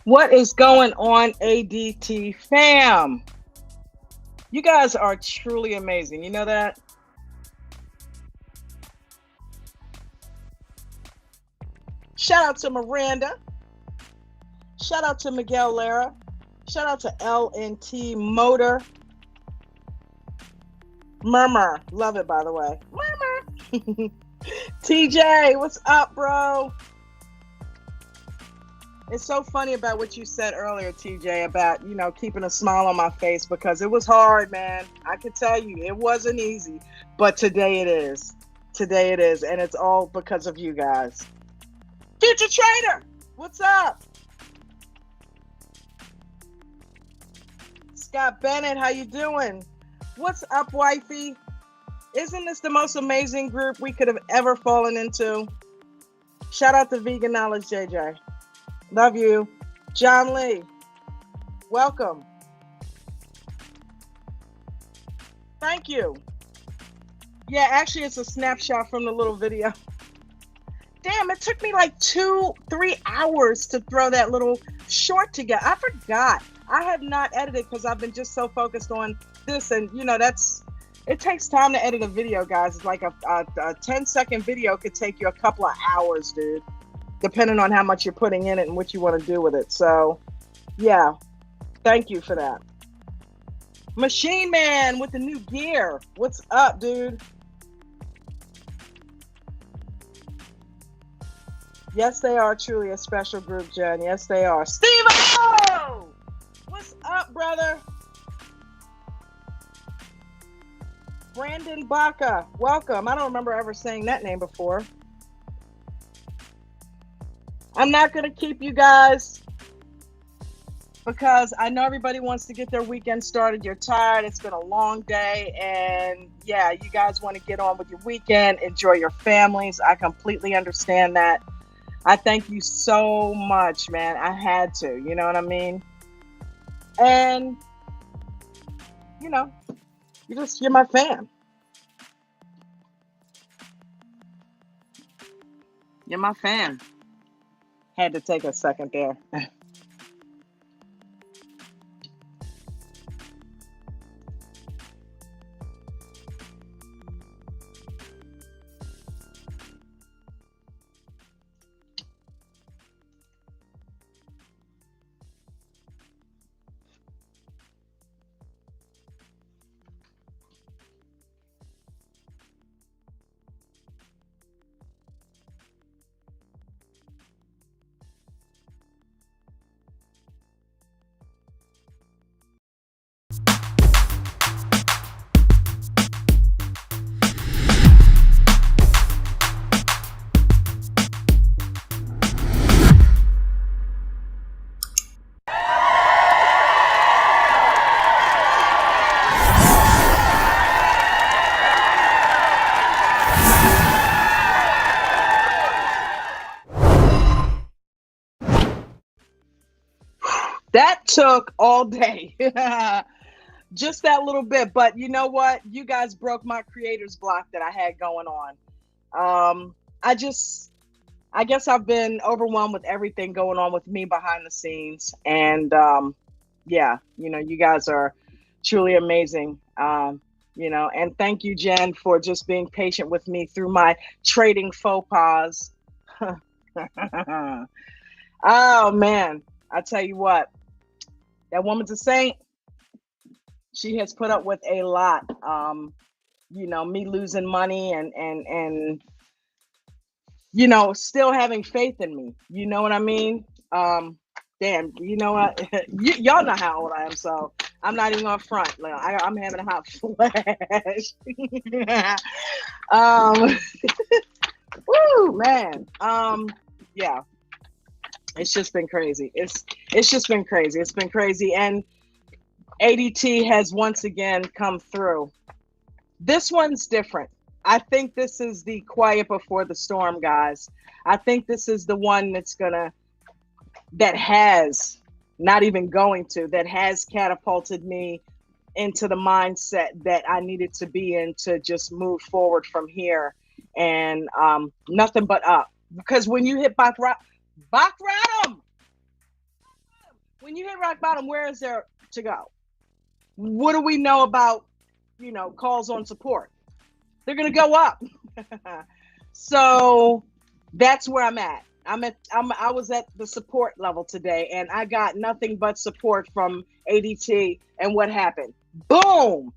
What is going on, ADT fam? You guys are truly amazing. You know that? Shout out to Miranda. Shout out to Miguel Lara. Shout out to LNT Motor. Murmur. Love it, by the way. Murmur. TJ, what's up, bro? It's so funny about what you said earlier, TJ, about, keeping a smile on my face, because it was hard, man. I can tell you, it wasn't easy, but today it is. Today it is, and it's all because of you guys. Future Trader, what's up? Scott Bennett, how you doing? What's up, wifey? Isn't this the most amazing group we could have ever fallen into? Shout out to Vegan Knowledge, JJ. Love you. John Lee, welcome. Thank you. Yeah, actually, it's a snapshot from the little video. Damn, it took me like 2-3 hours to throw that little short together. I forgot. I have not edited because I've been just so focused on this. And, it takes time to edit a video, guys. It's like a 10-second video could take you a couple of hours, dude, depending on how much you're putting in it and what you want to do with it. So, yeah, thank you for that. Machine Man with the new gear. What's up, dude? Yes, they are truly a special group, Jen. Yes, they are. Steve-O! What's up, brother? Brandon Baca, welcome. I don't remember ever saying that name before. I'm not going to keep you guys because I know everybody wants to get their weekend started. You're tired. It's been a long day. And yeah, you guys want to get on with your weekend, enjoy your families. I completely understand that. I thank you so much, man. I had to, you know what I mean? And, you're my fan. You're my fan. Had to take a second there. That took all day. Just that little bit. But you know what? You guys broke my creator's block that I had going on. I guess I've been overwhelmed with everything going on with me behind the scenes. And yeah, you guys are truly amazing. And thank you, Jen, for just being patient with me through my trading faux pas. Oh, man. I tell you what, that woman's a saint. She has put up with a lot. Me losing money and still having faith in me. You know what I mean? Damn, you know what? Y'all know how old I am, so I'm not even gonna front. Like, I'm having a hot flash. Woo, man. Yeah. It's just been crazy. It's just been crazy. It's been crazy. And ADT has once again come through. This one's different. I think this is the quiet before the storm, guys. I think this is the one that has catapulted me into the mindset that I needed to be in to just move forward from here. And nothing but up. Because when you hit Bach Radom, when you hit rock bottom, where is there to go? What do we know about, calls on support? They're going to go up. So that's where I'm at. I was at the support level today, and I got nothing but support from ADT. And what happened? Boom!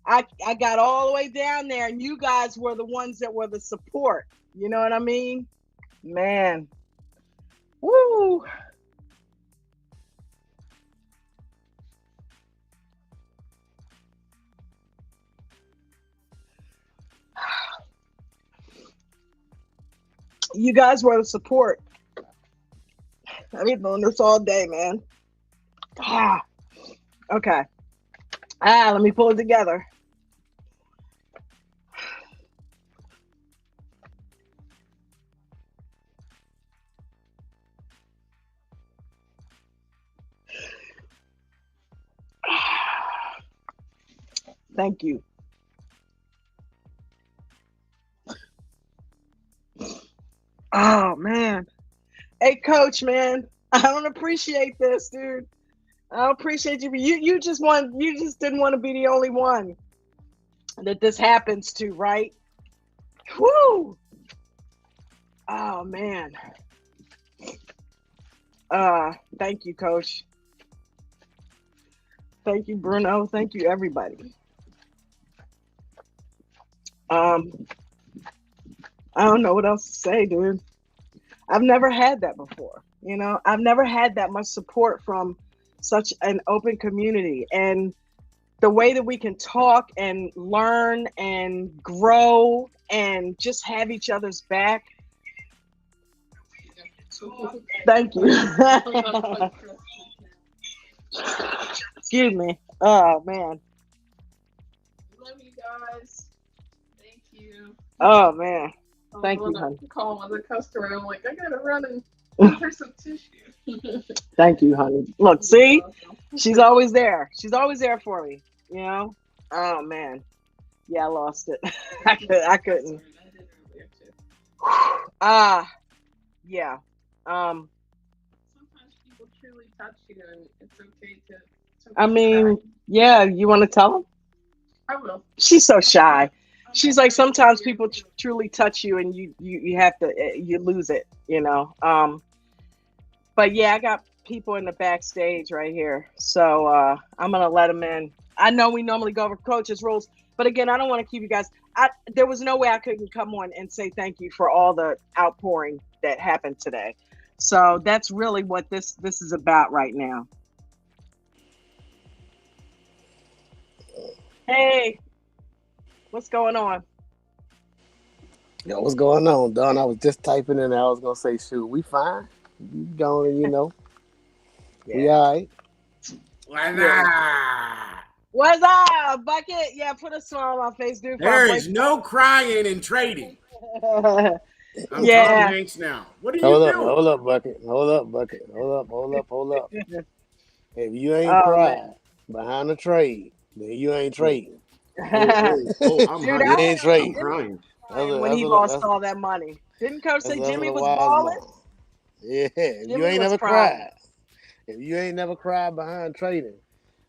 I got all the way down there, and you guys were the ones that were the support. You know what I mean? Man. Woo! You guys were the support. I've been doing this all day, man. Okay. Let me pull it together. Thank you. Oh man. Hey coach, man. I don't appreciate this, dude. I don't appreciate you. You just didn't want to be the only one that this happens to, right? Whoo! Oh man. Thank you, coach. Thank you, Bruno. Thank you, everybody. I don't know what else to say, dude. I've never had that before. I've never had that much support from such an open community, and the way that we can talk and learn and grow and just have each other's back. Thank you. Excuse me. Oh man. Love you guys. Thank you. Oh man. Thank you, honey. Call another customer. I'm like, I gotta run and for some tissue. Thank you, honey. Look, see, she's always there. She's always there for me. Oh man. Yeah, I lost it. I couldn't. Yeah. Sometimes people truly touch you, and it's okay to. I mean, yeah. You want to tell them? I will. She's so shy. She's like, sometimes people truly touch you, and you have to, you lose it, But yeah, I got people in the backstage right here, so I'm gonna let them in. I know we normally go over coaches' rules, but again, I don't want to keep you guys. There was no way I couldn't come on and say thank you for all the outpouring that happened today. So that's really what this is about right now. Hey, what's going on? Yo, what's going on, Don? I was just typing in and I was gonna say, shoot, we fine. You going, Yeah. We all right. What's up, Bucket? Yeah, put a smile on my face, dude. There is no crying and trading. I'm Yeah. Tom Hanks now. What are you doing? Hold up, Bucket. Hold up. If you ain't cried behind the trade, then you ain't trading. I'm Dude, hurt. You ain't trading. I'm crying. When he lost all that money. Didn't Coach say Jimmy was balling? Yeah, if Jimmy you ain't was never crying. cried, if you ain't never cried behind trading,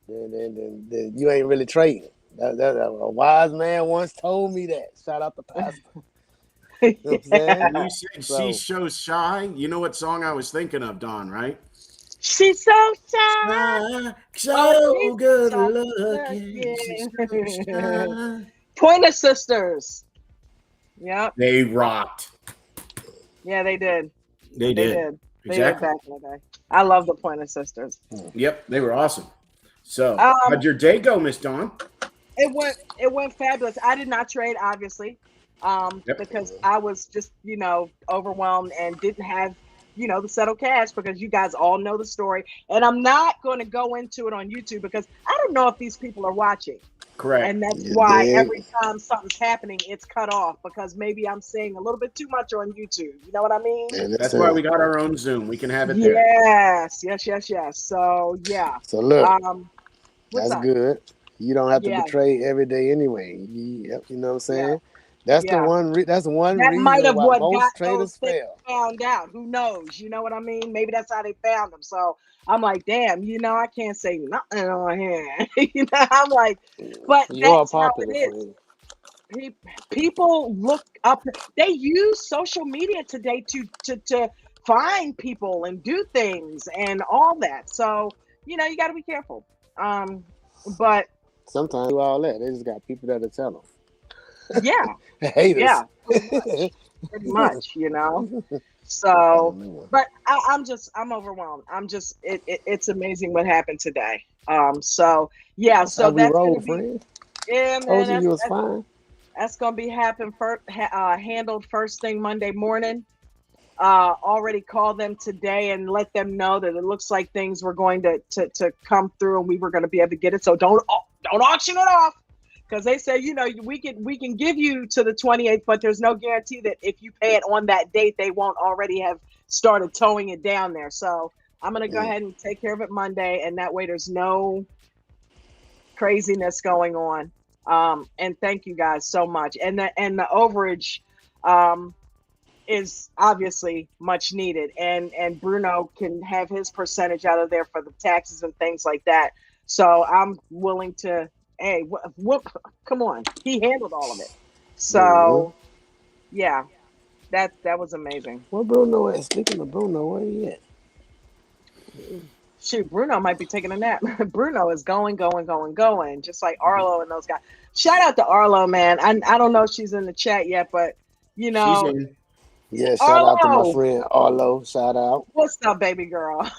then you ain't really trading. A wise man once told me that. Shout out to Pastor. You know what I'm saying? When you said she's so shy, you know what song I was thinking of, Don, right? She's so shy. So good so looking. She's so shy. Pointer Sisters. Yep. They rocked. Yeah, they did. They did. They did back in the day. I love the Pointer Sisters. Yep, they were awesome. So, how'd your day go, Miss Dawn? It went fabulous. I did not trade, obviously, because I was just, overwhelmed and didn't have, the settled cash, because you guys all know the story. And I'm not going to go into it on YouTube because I don't know if these people are watching. Correct. And that's why every time something's happening, it's cut off, because maybe I'm saying a little bit too much on YouTube. You know what I mean? That's why we got our own Zoom. We can have it there. Yes. So, yeah. So, look, that's good. You don't have to trade every day anyway. You know what I'm saying? That's the Yeah. one. That's one That might reason have why what got most those traders things fail. found out. Who knows? You know what I mean? Maybe that's how they found them. So I'm like, damn, I can't say nothing on here. I'm like, but You are that's how it popular, is. friend. People look up. They use social media today to find people and do things and all that. So you got to be careful. But Sometimes do all that. They just got people that'll tell yeah, them. Haters. yeah, pretty much. So, but I'm overwhelmed. It's amazing what happened today. So yeah, That's how so we that's roll, gonna be, friend. yeah, man. Told you That's you was that's, fine. that's gonna be handled first thing Monday morning. Already called them today and let them know that it looks like things were going to come through and we were going to be able to get it. So don't auction it off, because they say we can give you to the 28th, but there's no guarantee that if you pay it on that date they won't already have started towing it down there. So I'm going to go ahead and take care of it Monday, and that way there's no craziness going on. And thank you guys so much. And the overage is obviously much needed, and Bruno can have his percentage out of there for the taxes and things like that. So I'm willing to, hey, come on, he handled all of it. So yeah, that was amazing. Where Bruno at? Speaking of Bruno, where he at? Shoot, Bruno might be taking a nap. Bruno is going, just like Arlo and those guys. Shout out to Arlo, man. I don't know if she's in the chat yet, but She's in. Yeah, shout out to my Arlo, friend Arlo. Shout out. what's up, baby girl?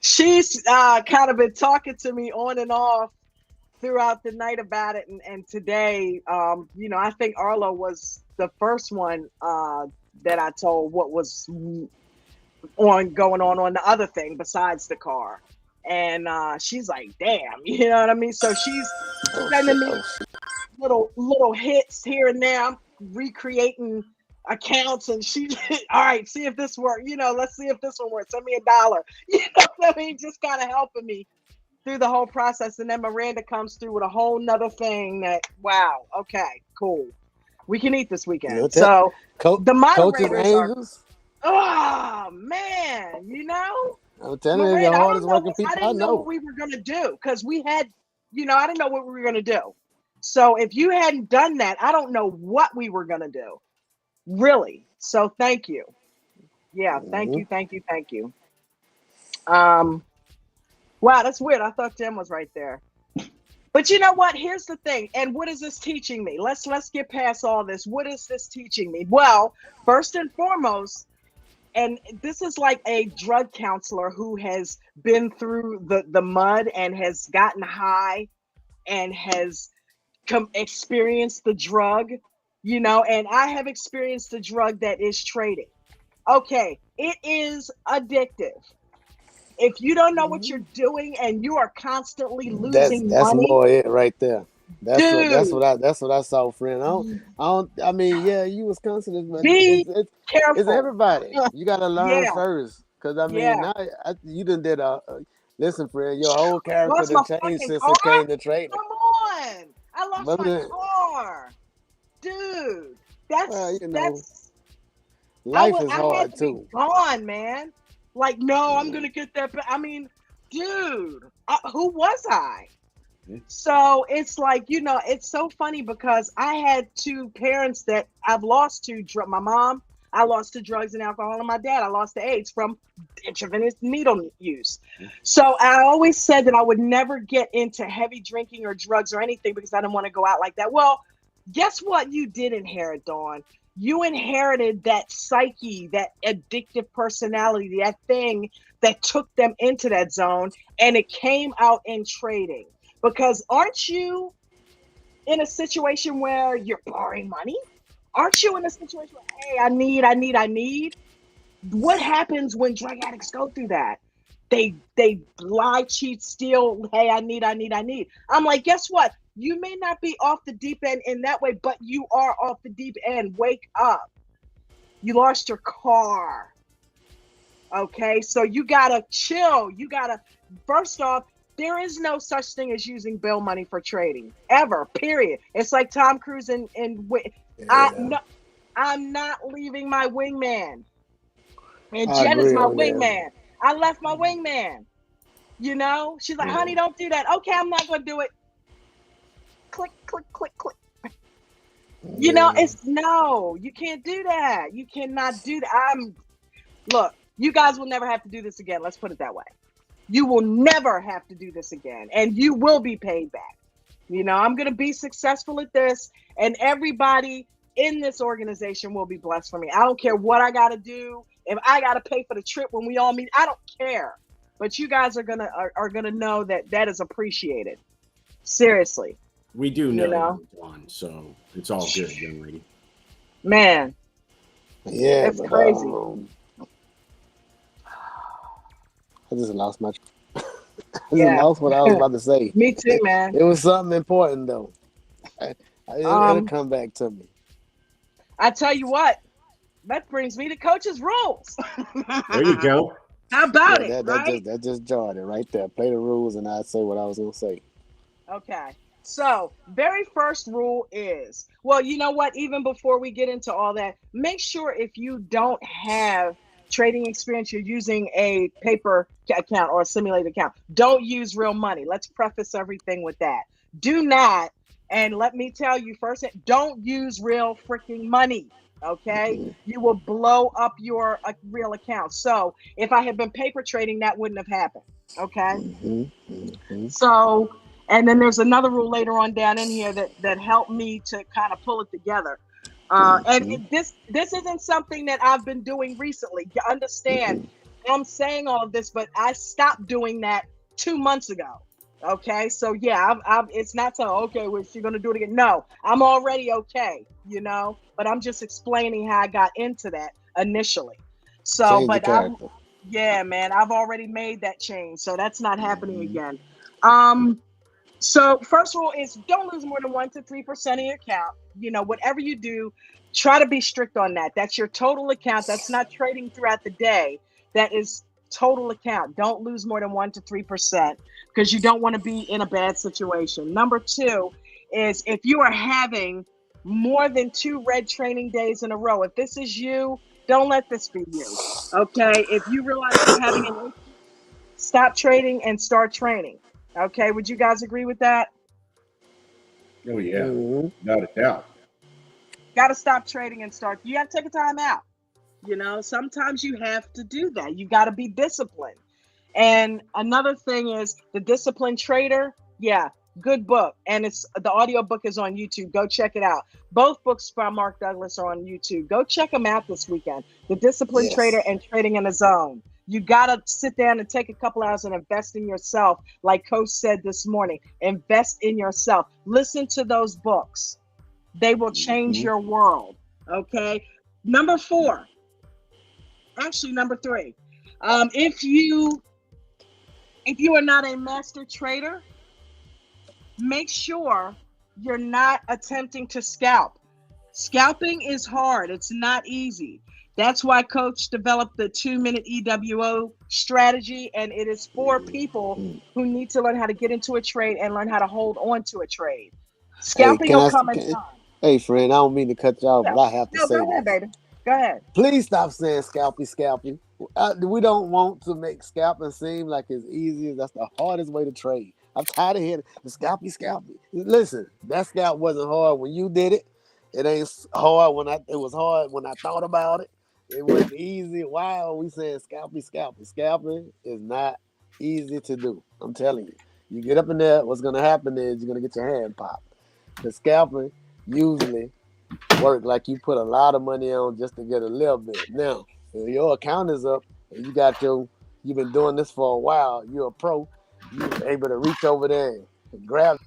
She's kind of been talking to me on and off throughout the night about it, and today, I think Arlo was the first one that I told what was going on the other thing besides the car, and she's like, "Damn," you know what I mean? So she's Oh sending shit. me Oh shit. little hits here and there. I'm recreating accounts, and she, all right, see if this works. Let's see if this one works. Send me $1. You know what I mean? Just kind of helping me through the whole process. And then Miranda comes through with a whole nother thing that, wow, okay, cool. We can eat this weekend. So the Coaches moderators are, Angels. oh man, I'm telling you, the Miranda, hardest working I people I didn't know what know. we were gonna do, because we had, I didn't know what we were gonna do. So if you hadn't done that, I don't know what we were gonna do, really. So thank you. Yeah, thank you. Wow, that's weird. I thought Jen was right there. But you know what? Here's the thing. And what is this teaching me? Let's get past all this. What is this teaching me? Well, first and foremost, and this is like a drug counselor who has been through the mud and has gotten high and has experienced the drug, and I have experienced the drug that is trading. Okay, it is addictive. If you don't know what you're doing and you are constantly losing That's money, more it right there. That's dude, what I saw, friend. I mean, yeah, you was considered, but be it's careful. everybody. You gotta learn Yeah, first, cause I mean, yeah. now you done did listen, friend. Your whole character Lost done my changed fucking since car? it came to trading. Come on. I lost But my car. Dude, that's well, I life is had hard to be too. gone, man. Like, no, I'm gonna get that. I mean, dude, who was I? So it's like, it's so funny because I had two parents that I've lost to. My mom, I lost to drugs and alcohol, and my dad, I lost to AIDS from intravenous needle use. So I always said that I would never get into heavy drinking or drugs or anything because I didn't want to go out like that. Well, guess what you did inherit, Dawn? You inherited that psyche, that addictive personality, that thing that took them into that zone, and it came out in trading. Because aren't you in a situation where you're borrowing money? Aren't you in a situation where, hey, I need? What happens when drug addicts go through that? They lie, cheat, steal. Hey, I need. I'm like, guess what? You may not be off the deep end in that way, but you are off the deep end. Wake up. You lost your car. Okay, so you gotta chill. You gotta, first off, There is no such thing as using bill money for trading ever. Period. It's like Tom Cruise and I Yeah, no, I'm not leaving my wingman, and I Jet is agree my on that. wingman. I left my wingman. You know, she's like, Yeah. honey, don't do that. Okay, I'm not gonna do it. Click, click, click, click. You know, Yeah. it's no, you can't do that. You cannot do that. Look, you guys will never have to do this again. Let's put it that way. You will never have to do this again, and you will be paid back. You know, I'm going to be successful at this, and everybody in this organization will be blessed for me. I don't care what I got to do. If I got to pay for the trip when we all meet, I don't care. But you guys are gonna know that that is appreciated. Seriously, We do you know, know, John, so it's all good, young lady. man, Yeah, it's but crazy. I just lost my. I just Yeah, lost what I was about to say. me too, man. It was something important though. It'll Um, come back to me. I tell you what, that brings me to coach's rules. There you go. How about Yeah, it, that right? just jarred it right there. Play the rules, and I say what I was gonna say. Okay. So, very first rule is, well, you know what? Even before we get into all that, make sure if you don't have trading experience, you're using a paper account or a simulated account. Don't use real money. Let's preface everything with that. Do not, and let me tell you first, don't use real freaking money. Okay. Mhm, You will blow up your real account. So, if I had been paper trading, that wouldn't have happened. Okay. mhm, mhm. So, and then there's another rule later on down in here that helped me to kind of pull it together. This isn't something that I've been doing recently. You understand? I'm saying all of this, but I stopped doing that 2 months ago. Okay, so yeah, it's not so okay. Well, she's gonna do it again. No, I'm already okay, you know. But I'm just explaining how I got into that initially. So, Change your but character. yeah, man, I've already made that change, so that's not happening Mhm, again. Um, so first rule is don't lose more than 1 to 3% of your account. You know, whatever you do, try to be strict on that. That's your total account. That's not trading throughout the day. That is total account. Don't lose more than 1 to 3% because you don't want to be in a bad situation. Number two is if you are having more than 2 red training days in a row, if this is you, don't let this be you. Okay. If you realize you're having an issue, stop trading and start training. Okay, would you guys agree with that? Oh yeah, mhm. without a doubt. Got to stop trading and start. You got to take a time out. You know, sometimes you have to do that. You got to be disciplined. And another thing is the Disciplined Trader. Yeah, good book. And it's the audio book is on YouTube. Go check it out. Both books by Mark Douglas are on YouTube. Go check them out this weekend. The Disciplined Trader Yes. and Trading in the Zone. You got to sit down and take a couple hours and invest in yourself. Like Coach said this morning, invest in yourself. Listen to those books. They will change Mhm. your world. Okay. Number four, actually, number three. Um, if you if you are not a master trader, make sure you're not attempting to scalp. Scalping is hard, it's not easy. That's why Coach developed the 2 minute EWO strategy, and it is for people Mhm. who need to learn how to get into a trade and learn how to hold on to a trade. Hey, Scalping will come in time. hey, friend, I don't mean to cut you off, Yeah. but I have to No, say go ahead, this. baby. Go ahead. Please stop saying scalpy, scalpy. We don't want to make scalping seem like it's easy. That's the hardest way to trade. I'm tired of hearing the scalpy, scalpy. Listen, that scalp wasn't hard when you did it. It ain't hard when I. It was hard when I thought about it. It wasn't easy. Why are we saying scalpy, scalpy? Scalping is not easy to do. I'm telling you. You get up in there. What's gonna happen is you're gonna get your hand popped. The scalping usually work like you put a lot of money on just to get a little bit. Now, if your account is up and you've been doing this for a while, you're a pro, you're able to reach over there and grab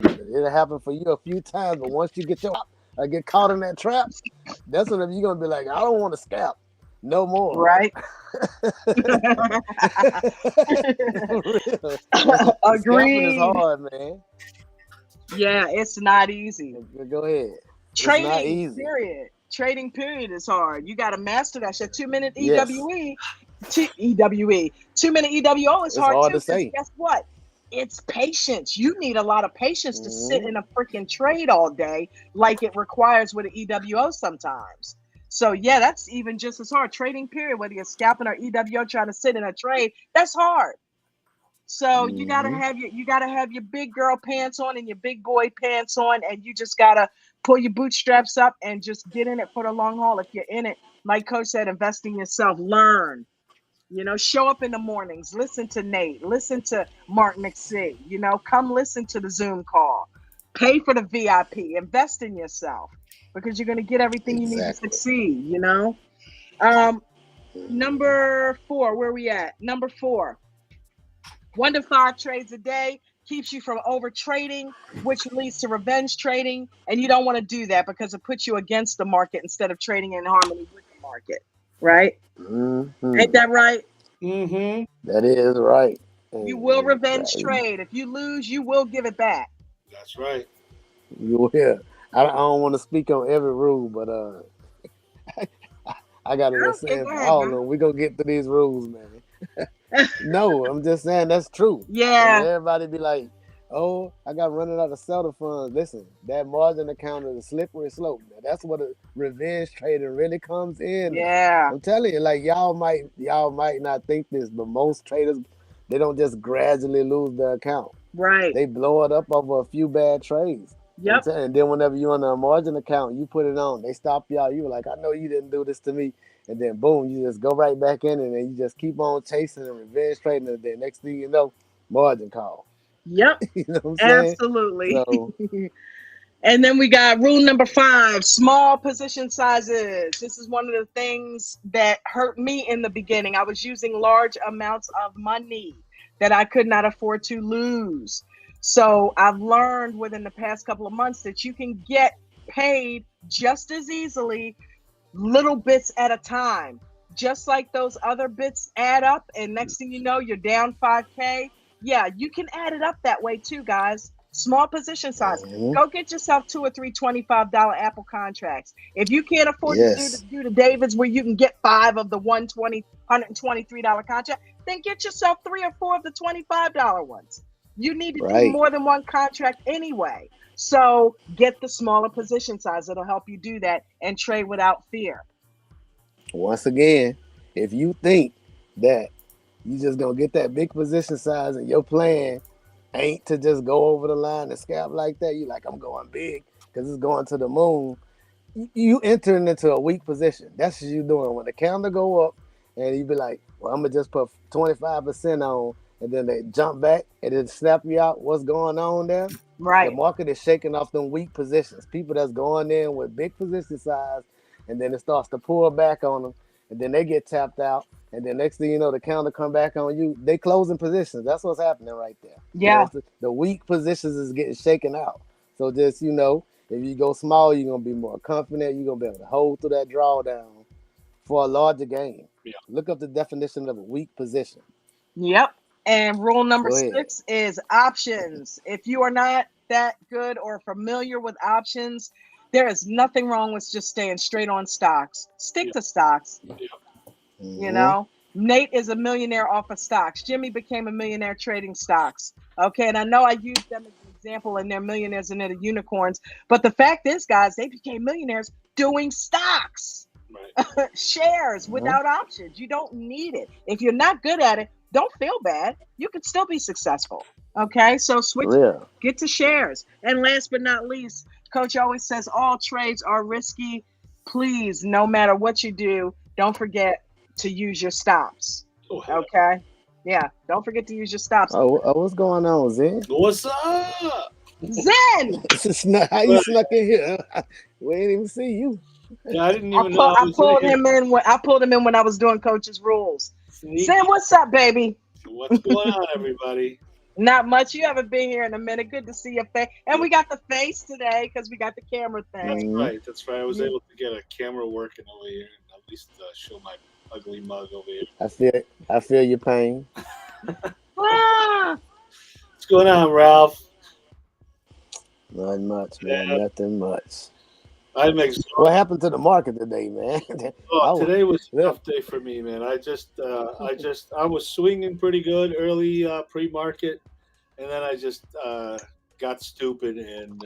it. It'll happen for you a few times, but once you get caught in that trap, that's when you're gonna be like, I don't want to scalp no more. Right? For real. Scalping is Agreed. hard, man. Yeah, it's not easy. Go ahead. It's not Trading, easy. period. Trading, period, is hard. You got to master that shit. 2 minute Yes. EWE. EWE. 2-minute EWO is It's hard hard too to because say. guess what? It's patience. You need a lot of patience to sit in Mhm. a freaking trade all day like it requires with an EWO sometimes. So yeah, that's even just as hard. Trading period, whether you're scalping or EWO trying to sit in a trade, that's hard. So Mhm. you gotta have your big girl pants on and your big boy pants on, and you just gotta pull your bootstraps up and just get in it for the long haul. If you're in it, like Coach said, invest in yourself, learn. Show up in the mornings, listen to Nate, listen to Mark McSee, come listen to the Zoom call, pay for the VIP, invest in yourself because you're gonna get everything you need to Exactly. succeed. Um, Mhm. number 4, where we at? Number 4. 1 to 5 trades a day keeps you from over trading, which leads to revenge trading. And you don't want to do that because it puts you against the market instead of trading in harmony with the market. Right? Ain't Mhm. that right? Mm-hmm. That is right. You will And revenge trade. If you lose, you will give it back. That's right. you will. I don't want to speak on every rule, but I got a little Okay, saying go for ahead, all of girl. them. We gonna get through these rules, man. No, I'm just saying that's true. And then Yeah, everybody be like, "Oh, I got running out of seller funds." Listen, that margin account is a slippery slope. Now, that's what a revenge trading really comes in at. yeah, I'm telling you, like y'all might not think this, but most traders they don't just gradually lose their account. right. They blow it up over a few bad trades. I'm Yep, saying, and then whenever you're on a margin account, you put it on. They stop y'all. You were like, I know you didn't do this to me, and then boom, you just go right back in, and then you just keep on chasing and revenge trading. And then next thing you know, margin call. yep, You know what I'm saying? absolutely. So, And then we got rule number 5, small position sizes. This is one of the things that hurt me in the beginning. I was using large amounts of money that I could not afford to lose. So I've learned within the past couple of months that you can get paid just as easily, little bits at a time. Just like those other bits add up, and next thing you know, you're down 5K. Yeah, you can add it up that way too, guys. Small position size. mhm, Go get yourself 2 or 3 $25 Apple contracts. If you can't afford to yes, do the Davids where you can get 5 of the $123 contract, then get yourself 3 or 4 of the $25 ones. You need to do right. more than one contract anyway. So get the smaller position size. It'll help you do that and trade without fear. Once again, if you think that you just gonna get that big position size and your plan ain't to just go over the line and scalp like that, you like I'm going big because it's going to the moon. You entering into a weak position. That's what you doing. When the candle go up and you be like, well, I'm gonna just put 25% on, and then they jump back and then snap you out. What's going on there? The Right. market is shaking off them weak positions. People that's going in with big position size, and then it starts to pull back on them, and then they get tapped out. And then next thing you know, the counter come back on you. They closing positions. That's what's happening right there. Yeah. It's the weak positions is getting shaken out. So just if you go small, you're gonna be more confident. You're gonna be able to hold through that drawdown for a larger gain. Yeah. Look up the definition of a weak position. Yep. And rule number Go ahead. 6 is options. If you are not that good or familiar with options, there is nothing wrong with just staying straight on stocks. Stick Yeah. to stocks. Yeah. You Mm-hmm. know, Nate is a millionaire off of stocks. Jimmy became a millionaire trading stocks. Okay. And I know I used them as an example and they're millionaires and they're the unicorns. But the fact is, guys, they became millionaires doing stocks, Right. shares Mm-hmm. without options. You don't need it. If you're not good at it, don't feel bad. You can still be successful. Okay. So For switch, real. get to shares. And last but not least, Coach always says all trades are risky. Please, no matter what you do, don't forget to use your stops. Oh, hell. Okay. Yeah. Don't forget to use your stops. What's going on, Zen? What's up? Zen. How you snuck in here? We ain't even see you. Yeah, I didn't even know I I was in pulled here. him in when I was doing coach's rules. Zen, Sneaky. what's up, baby? What's going on, everybody? Not much. You haven't been here in a minute. Good to see your face. And we got the face today because we got the camera That's thing. right. That's right. I was Yeah. able to get a camera working over here and at least show my ugly mug over here. I feel your pain. Ah, What's going on, Ralph? Nothing much, man. Yeah. Nothing much. I'm What exhausted. happened to the market today, man? Oh, I was, today was a look, tough day for me, man. I was swinging pretty good early pre-market, and then I just got stupid, and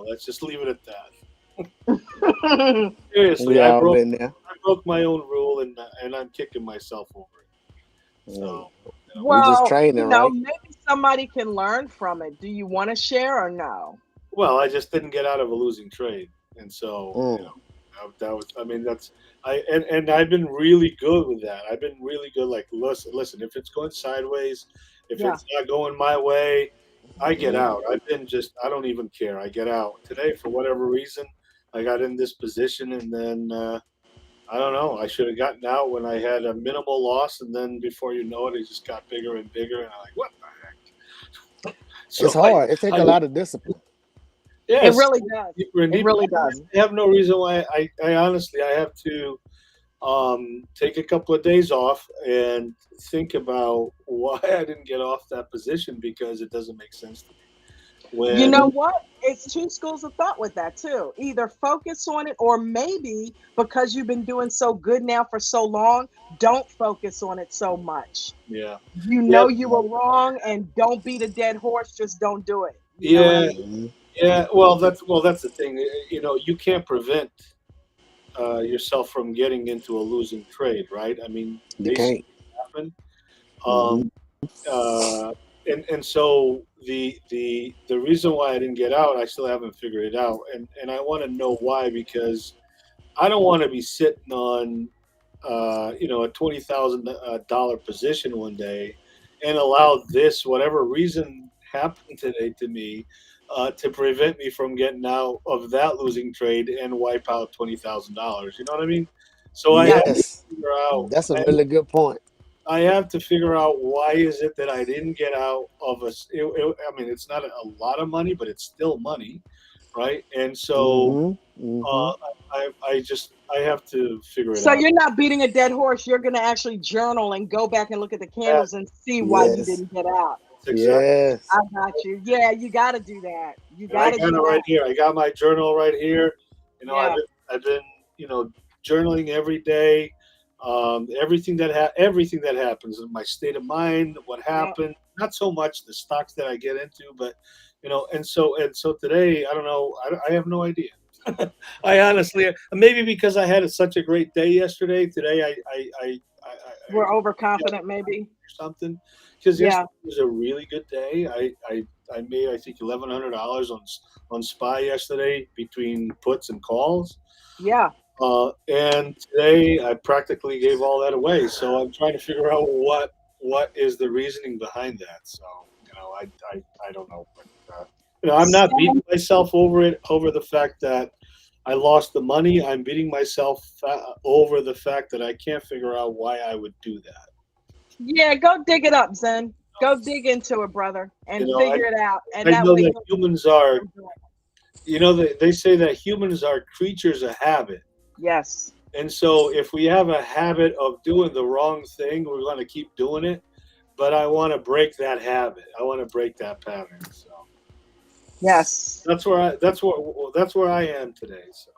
let's just leave it at that. we Seriously, all been there. I broke my own rule, and I'm kicking myself over it. Mm. So, We just Well, training, right? maybe somebody can learn from it. Do you want to share or no? well, I just didn't get out of a losing trade, and so Mm. that was. I mean, that's and I've been really good with that. I've been really good. Like, listen. If it's going sideways, if Yeah. it's not going my way, I get Mhm. out. I don't even care. I get out. Today, for whatever reason, I got in this position, and then I don't know. I should have gotten out when I had a minimal loss, and then before you know it, it just got bigger and bigger, and I'm like, what the heck? It's So hard. It take I a lot of discipline. It yes, really does. It Randeep, really does. Mhm. I have no reason why. I honestly, I have to take a couple of days off and think about why I didn't get off that position because it doesn't make sense to me. You When know what? It's two schools of thought with that too. Either focus on it, or maybe because you've been doing so good now for so long, don't focus on it so much. yeah, You yeah, know you were wrong, and don't beat a dead horse. Just don't do it. You know what I yeah, mean? Mhm. yeah. Well, that's the thing. You can't prevent yourself from getting into a losing trade, right? I mean, You they see can't. it happen. Hmm. Um, uh, and so the reason why I didn't get out, I still haven't figured it out, and I want to know why because I don't want to be sitting on a $20,000 position one day and allow this whatever reason happened today to me to prevent me from getting out of that losing trade and wipe out $20,000. You know what I mean? So I have Yes. to Yes, figure out. that's a really good point. I have to figure out why is it that I didn't get out of I mean, it's not a lot of money, but it's still money, right? And so Hmm. Hmm. I have to figure it So out. you're not beating a dead horse. You're going to actually journal and go back and look at the Yeah, candles and see why you Yes. didn't get out. that's exactly. I Yes. got you. Yeah, you got to do that. You And I got to got do it that. right here. I got my journal right here. Yeah. I've been journaling every day. Everything that happens, my state of mind, what Yeah. happened. Not so much the stocks that I get into, but and so today, I don't know. I have no idea. I honestly, maybe because I had such a great day yesterday. Today, We're yeah, overconfident, maybe. something because Yeah. yesterday was a really good day. I made I think $1,100 on SPY yesterday between puts and calls. Yeah. And today I practically gave all that away. So I'm trying to figure out what is the reasoning behind that. So I don't know, but I'm not beating So, myself over it over the fact that I lost the money. I'm beating myself over the fact that I can't figure out why I would do that. yeah, go dig it up, Zen. Go dig into it, brother, You and know, figure it out. And I that know way that you'll humans are, do it. they say that humans are creatures of habit. Yes. And so if we have a habit of doing the wrong thing, we're going to keep doing it. But I want to break that habit. I want to break that pattern. So Yes. that's where I am today. So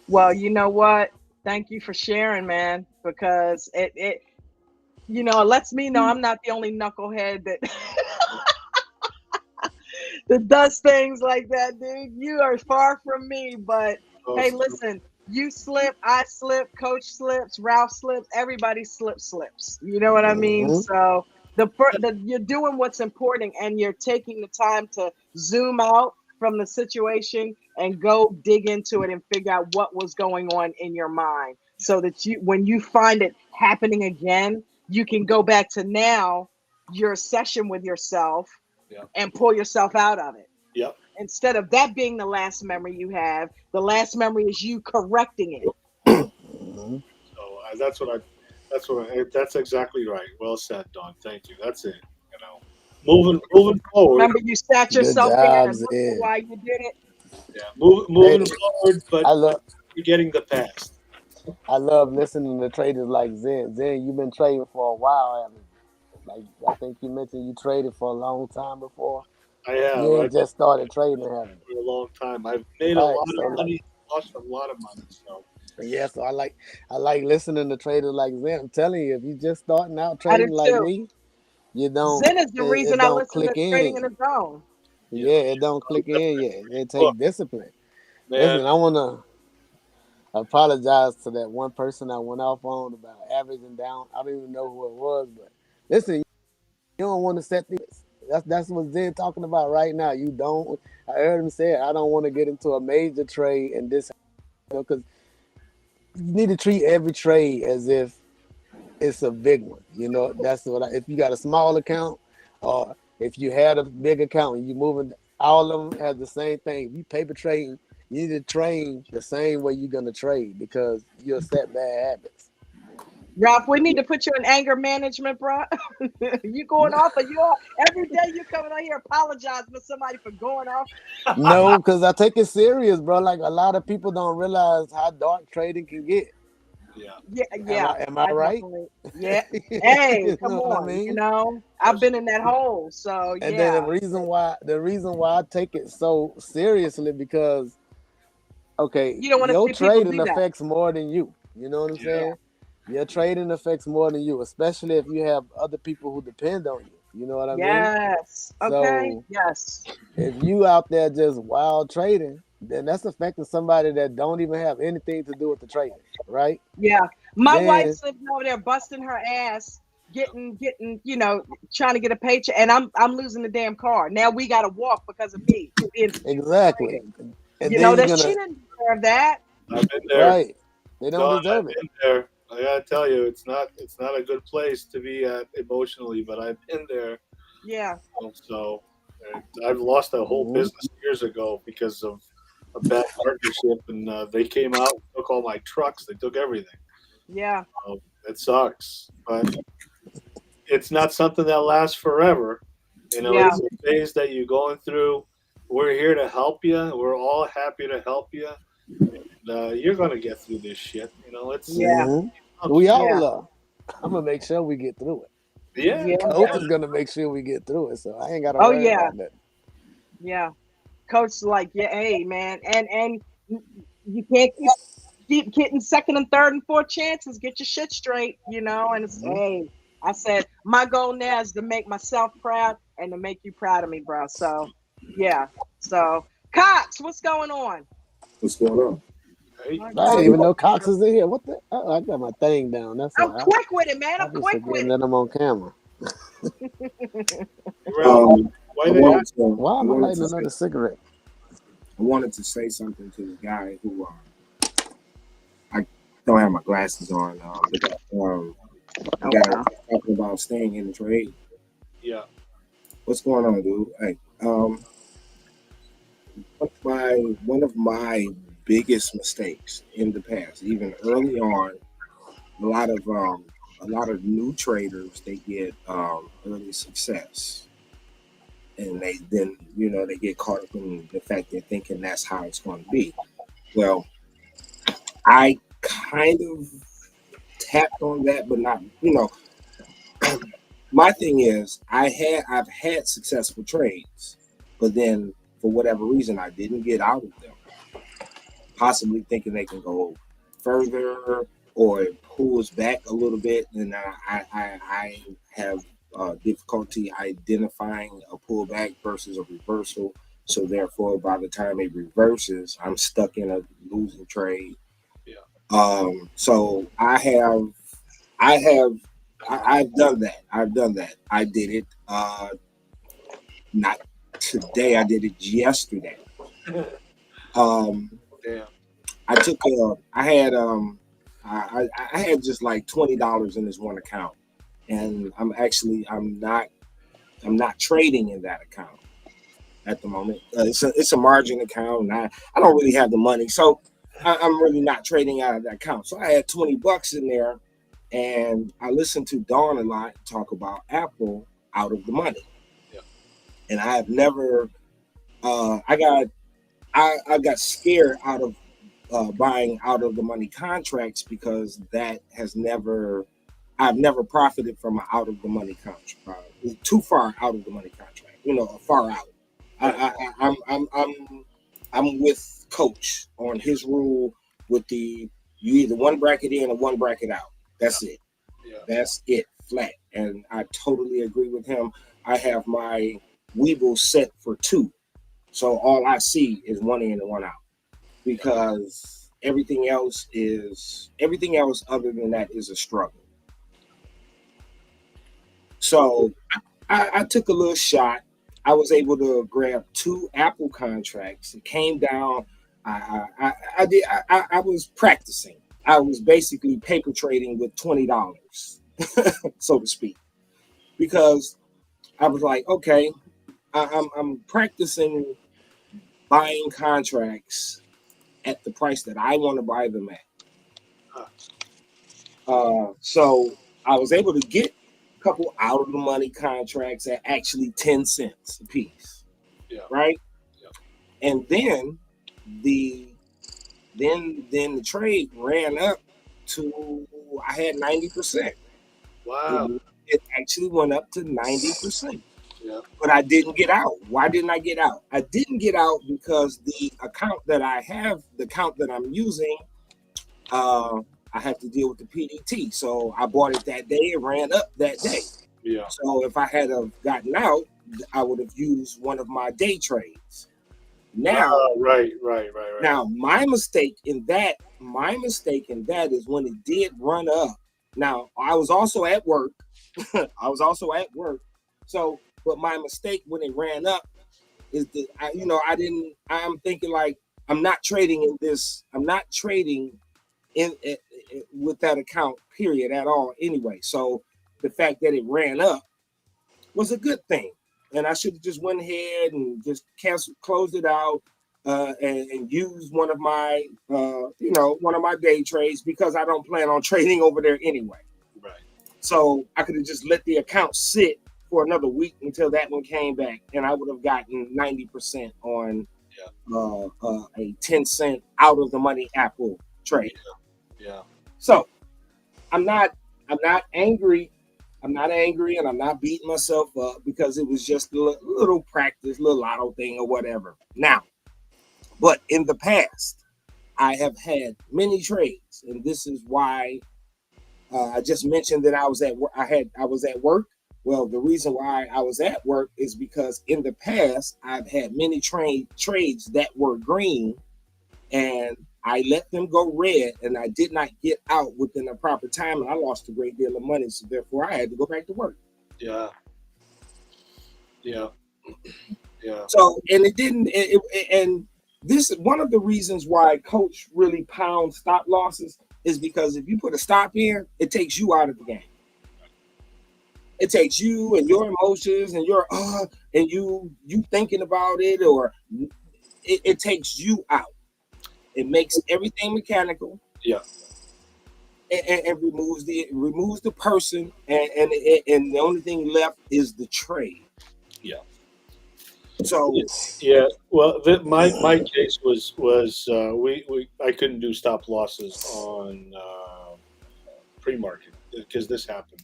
Well, you know what? Thank you for sharing, man, because it lets me know I'm not the only knucklehead that that does things like that, dude. You are far from me, but oh, hey, listen, you slip, I slip, coach slips, Ralph slips, everybody slips. You know what I mean? Hmm. So you're doing what's important, and you're taking the time to zoom out from the situation and go dig into it and figure out what was going on in your mind so that when you find it happening again, you can go back to now your session with yourself yeah, and pull yourself out of it. yeah. Instead of that being the last memory you have, the last memory is you correcting it. Hmm. So that's exactly right. Well said, Don. Thank you. That's it. You know, moving forward. Remember, you sat Good yourself down job, and looked at Zed. why you did it. Yeah, Hey, moving forward, but I love forgetting the past. I love listening to traders like Zen. Zen, you've been trading for a while, haven't you? Like I think you mentioned you traded for a long time before. I have. You I've ain't just started trading, haven't for a long time. I've you? made a Right. lot So of like, money. costs a lot of money. So Yeah, so I like listening to traders like Zen. I'm telling you, if you just starting out I do trading like too. me, you don't Zen is the reason it I don't listen to click Trading in in. the Zone. yeah, Yeah, it don't click in yet. It look, take discipline. man, Listen, I wanna apologize to that one person I went off on about averaging down. I don't even know who it was, but listen, you don't want to set these. That's what Zen talking about right now. You don't. I heard him say it. I don't want to get into a major trade and this because you need to treat every trade as if it's a big one. You know, that's what if you got a small account or if you had a big account and you moving, all of them have the same thing. If you paper trading, you need to train the same way you're gonna trade because you'll set bad habits. Ralph, we need to put you in anger management, bro. You going off, or you all every day you coming on here apologizing to somebody for going off. No, because I take it serious, bro. Like a lot of people don't realize how dark trading can get. yeah, Yeah, Am yeah, I I right? definitely. Yeah. Hey, You come know what I on. mean? I've been in that hole, so And then yeah, the reason why I take it so seriously because okay, you don't want to your see people trading do that. affects more than you. You know what I'm yeah, Yeah. saying? Your trading affects more than you, especially if you have other people who depend on you. You know what I mean? Yes. Okay. So Yes. if you out there just wild trading, then that's affecting somebody that don't even have anything to do with the trading, right? Yeah. My Then wife's sitting over there busting her ass, getting, trying to get a paycheck, and I'm losing the damn car. Now we got to walk because of me being stupid exactly, trading. and then you're That she gonna didn't deserve that. I've been there. right. They don't Don, deserve I've it. been there. I gotta tell you, it's not a good place to be at emotionally, but I've been there. Yeah. So and I've lost a whole Hmm. business years ago because of a bad partnership, and they came out, took all my trucks, they took everything. Yeah. It sucks, but it's not something that lasts forever. Yeah. It's a phase that you're going through. We're here to help you. We're all happy to help you. You're gonna get through this shit. It's Yeah. Hmm. comes We from Yeah. all are. I'm gonna make sure we get through it. yeah, Yeah. Coach is gonna make sure we get through it, so I ain't gotta Oh worry yeah. about that. Yeah. Coach like, yeah, hey man, and you can't keep getting second and third and fourth chances. Get your shit straight, and it's Hmm. hey. I said my goal now is to make myself proud and to make you proud of me, bro. So yeah. So Cox, what's going on? What's going on? hey, My I God, didn't Hey, even know Cox is in here. What the? Oh, I got my thing down. That's I'm all right. quick with it, man. I I'm be quick forgetting with that I'm on camera. it. Ralph, why I they wanted to, Why I am I wanted lighting to say, another cigarette? I wanted to say something to the guy who, I don't have my glasses on. The Oh guy wow. was talking about staying in the trade. yeah, What's going on, dude? Hey, one of my biggest mistakes in the past, even early on, a lot of new traders they get early success, and they get caught up in the fact they're thinking that's how it's going to be. Well, I kind of tapped on that, but not. My thing is, I've had successful trades, but then for whatever reason, I didn't get out of them. Possibly thinking they can go further or it pulls back a little bit, and I have difficulty identifying a pullback versus a reversal. So therefore, by the time it reverses, I'm stuck in a losing trade. yeah, So I have, I've done that. I've done that. I did it. Not today. I did it yesterday. Um, damn, I took I had just like $20 in this one account, and I'm not trading in that account at the moment. It's a margin account, and I don't really have the money, so I'm really not trading out of that account. So I had $20 in there, and I listened to Dawn a lot talk about Apple out of the money, yeah, and I have never. I got scared out of buying out of the money contracts because I've never profited from an out of the money contract. Too far out of the money contract, far out. I, right, I, I- I'm I'm with Coach on his rule with you either one bracket in or one bracket out. That's it. Yeah. That's it, flat. And I totally agree with him. I have my Weeble set for 2. So all I see is one in and one out. Because everything else other than that is a struggle. So I took a little shot. I was able to grab 2 Apple contracts. It came down. I was practicing. I was basically paper trading with $20, so to speak, because I was like, okay, I'm practicing buying contracts at the price that I want to buy them at. So I was able to get a couple out of the money contracts at actually 10 cents a piece. Yeah. Right. Yeah. And then the trade ran up to, I had 90%. Wow. It actually went up to 90%. Yeah. But I didn't get out. Why didn't I get out? I didn't get out because the account that I have, the account that I'm using, I have to deal with the PDT. So I bought it that day. It ran up that day. Yeah. So if I had have gotten out, I would have used one of my day trades. Now, right. Now, my mistake in that is when it did run up. Now, I was also at work. So, but my mistake when it ran up is that I'm thinking like I'm not trading in this. I'm not trading with that account, period, at all. Anyway, so the fact that it ran up was a good thing, and I should have just went ahead and just closed it out. And use one of my day trades because I don't plan on trading over there anyway. Right. So I could have just let the account sit for another week until that one came back, and I would have gotten 90% on a 10-cent out of the money Apple trade. Yeah. So I'm not angry. I'm not angry, and I'm not beating myself up because it was just a little practice, little lotto thing or whatever. Now. But in the past, I have had many trades, and this is why I just mentioned that I was at work. I was at work. Well, the reason why I was at work is because in the past I've had many trades that were green, and I let them go red, and I did not get out within the proper time, and I lost a great deal of money. So therefore, I had to go back to work. Yeah. So, and it didn't. And this is one of the reasons why Coach really pounds stop losses is because if you put a stop in, it takes you out of the game. It takes you and your emotions and your and you thinking about it, or it takes you out. It makes everything mechanical. Yeah. And removes the person, and the only thing left is the trade. Yeah. So yeah, well, my case was I couldn't do stop losses on pre-market because this happened.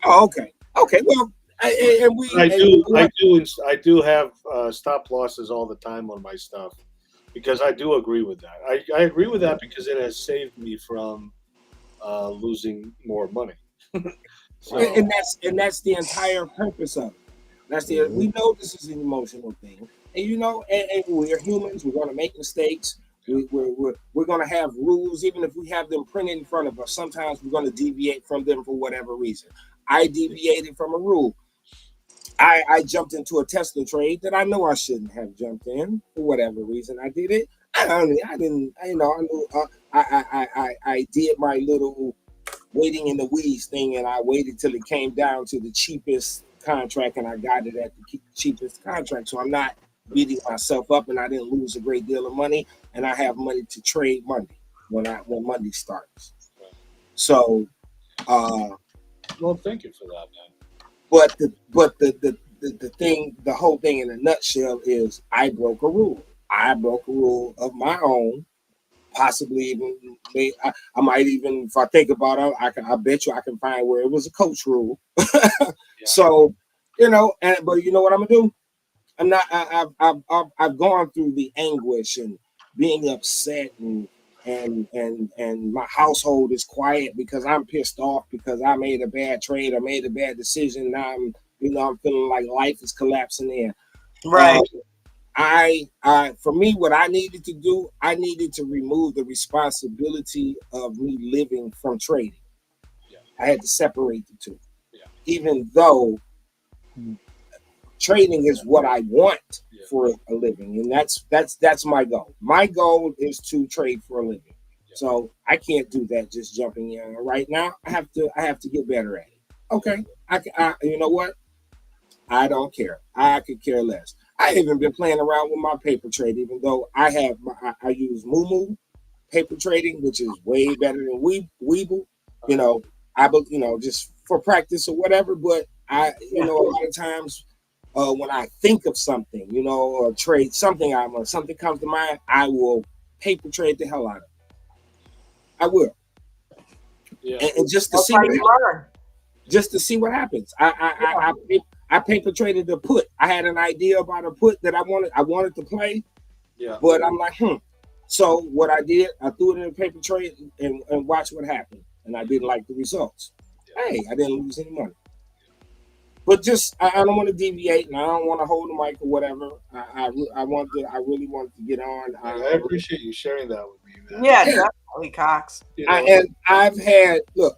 okay. Well, I do have stop losses all the time on my stuff because I do agree with that. I agree with that because it has saved me from losing more money. So, and that's the entire purpose of it. We know this is an emotional thing, and and we're humans. We're going to make mistakes. We're going to have rules, even if we have them printed in front of us. Sometimes we're going to deviate from them for whatever reason. I deviated from a rule. I jumped into a Tesla trade that I know I shouldn't have jumped in for whatever reason. I did it. I didn't. I did my little waiting in the weeds thing, and I waited till it came down to the cheapest contract, and I got it at the cheapest contract. So I'm not beating myself up, and I didn't lose a great deal of money, and I have money to trade Monday when Monday starts. So, well, thank you for that, man. But the whole thing in a nutshell is I broke a rule. I broke a rule of my own. Possibly even I might even, if I think about it, I bet you I can find where it was a coach rule. So, but you know what I'm gonna do? I'm not. I've gone through the anguish and being upset and my household is quiet because I'm pissed off because I made a bad trade or made a bad decision. Now I'm feeling like life is collapsing in. Right. For me, what I needed to do, I needed to remove the responsibility of me living from trading. Yeah. I had to separate the two. Yeah. Even though trading is what I want for a living, and that's my goal. My goal is to trade for a living. So I can't do that just jumping in right now. I have to get better at it. Okay, you know what? I don't care. I could care less. I even been playing around with my paper trade, even though I use Moomoo paper trading, which is way better than Weeble. Just for practice or whatever. But a lot of times when I think of something, or trade something, something comes to mind, I will paper trade the hell out of it. I will, and just to That's see how what you learn. just to see what happens. I paper traded a put. I had an idea about a put that I wanted to play, but I'm like, So what I did, I threw it in a paper trade and watched what happened, and I didn't like the results. Hey, I didn't lose any money. But just I don't want to deviate, and I don't want to hold the mic or whatever. I really wanted to get on. I appreciate you sharing that with me, man. Yeah, definitely, Cox. And I've had the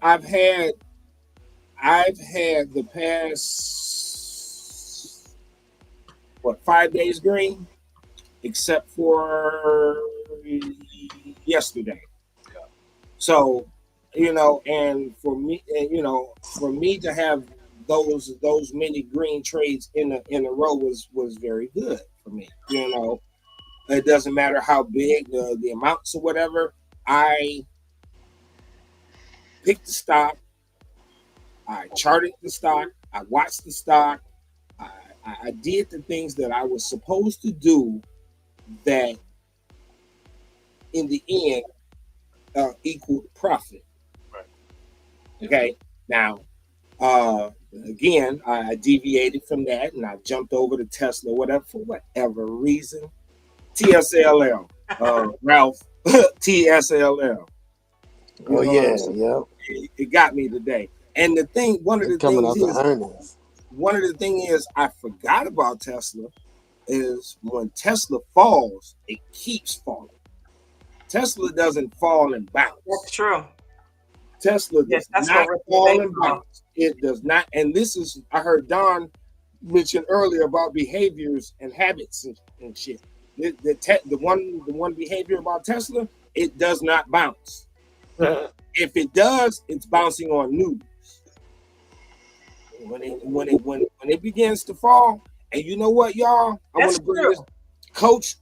past 5 days green, except for yesterday. Yeah. So, and for me to have those many green trades in a row was very good for me. It doesn't matter how big the amounts or whatever. I picked the stock. I charted the stock. I watched the stock. I did the things that I was supposed to do that in the end equaled profit. Right. Okay. Now, again, I deviated from that and I jumped over to Tesla, whatever, for whatever reason. TSLL, Ralph, TSLL. Oh yeah, yep. It got me today. And one of the things is I forgot about Tesla is when Tesla falls, it keeps falling. Tesla doesn't fall and bounce. That's true. Tesla does not fall and bounce. It does not. And this is, I heard Don mention earlier about behaviors and habits and shit. The one behavior about Tesla, it does not bounce. If it does, it's bouncing on news. When it begins to fall, and you know what, y'all? I want to bring this coach,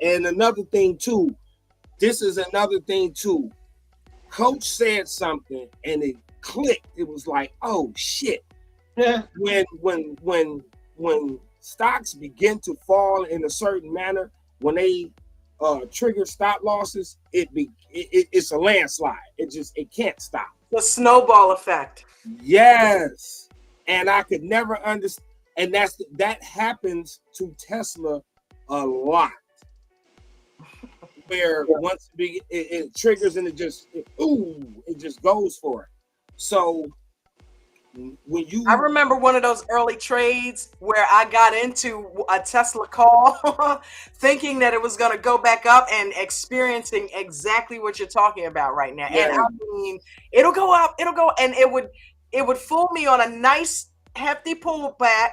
and another thing too. This is another thing too. Coach said something and it clicked. It was like, oh shit. Yeah. When stocks begin to fall in a certain manner, when they trigger stop losses, it's a landslide. It can't stop. The snowball effect. Yes. And I could never understand. And that happens to Tesla a lot. Where once it triggers and it just goes for it. So I remember one of those early trades where I got into a Tesla call thinking that it was going to go back up and experiencing exactly what you're talking about right now. Yeah. And I mean, it'll go up, and it would fool me on a nice hefty pullback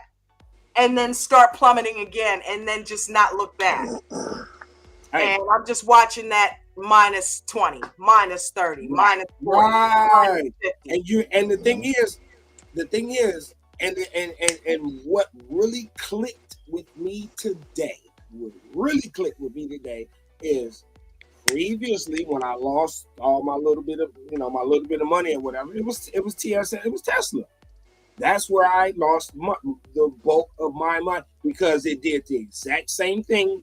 and then start plummeting again and then just not look back. And I'm just watching that minus 20, minus 30, minus 40, minus 50. And the thing is, and what really clicked with me today, is previously when I lost all my little bit of money or whatever, it was Tesla. That's where I lost the bulk of my money because it did the exact same thing.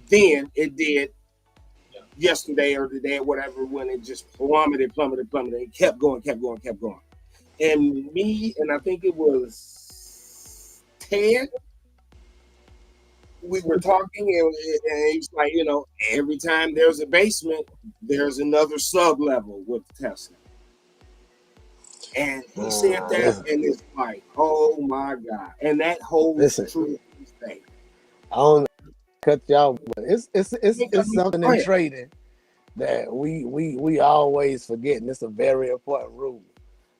Then it did yesterday or the day or whatever when it just plummeted. It kept going. And I think it was Ted, we were talking, and he's like, every time there's a basement, there's another sub level with Tesla. And he said that, and it's like, oh my God. And that holds true to this day. I don't cut y'all, but it's something in trading that we always forget, and it's a very important rule.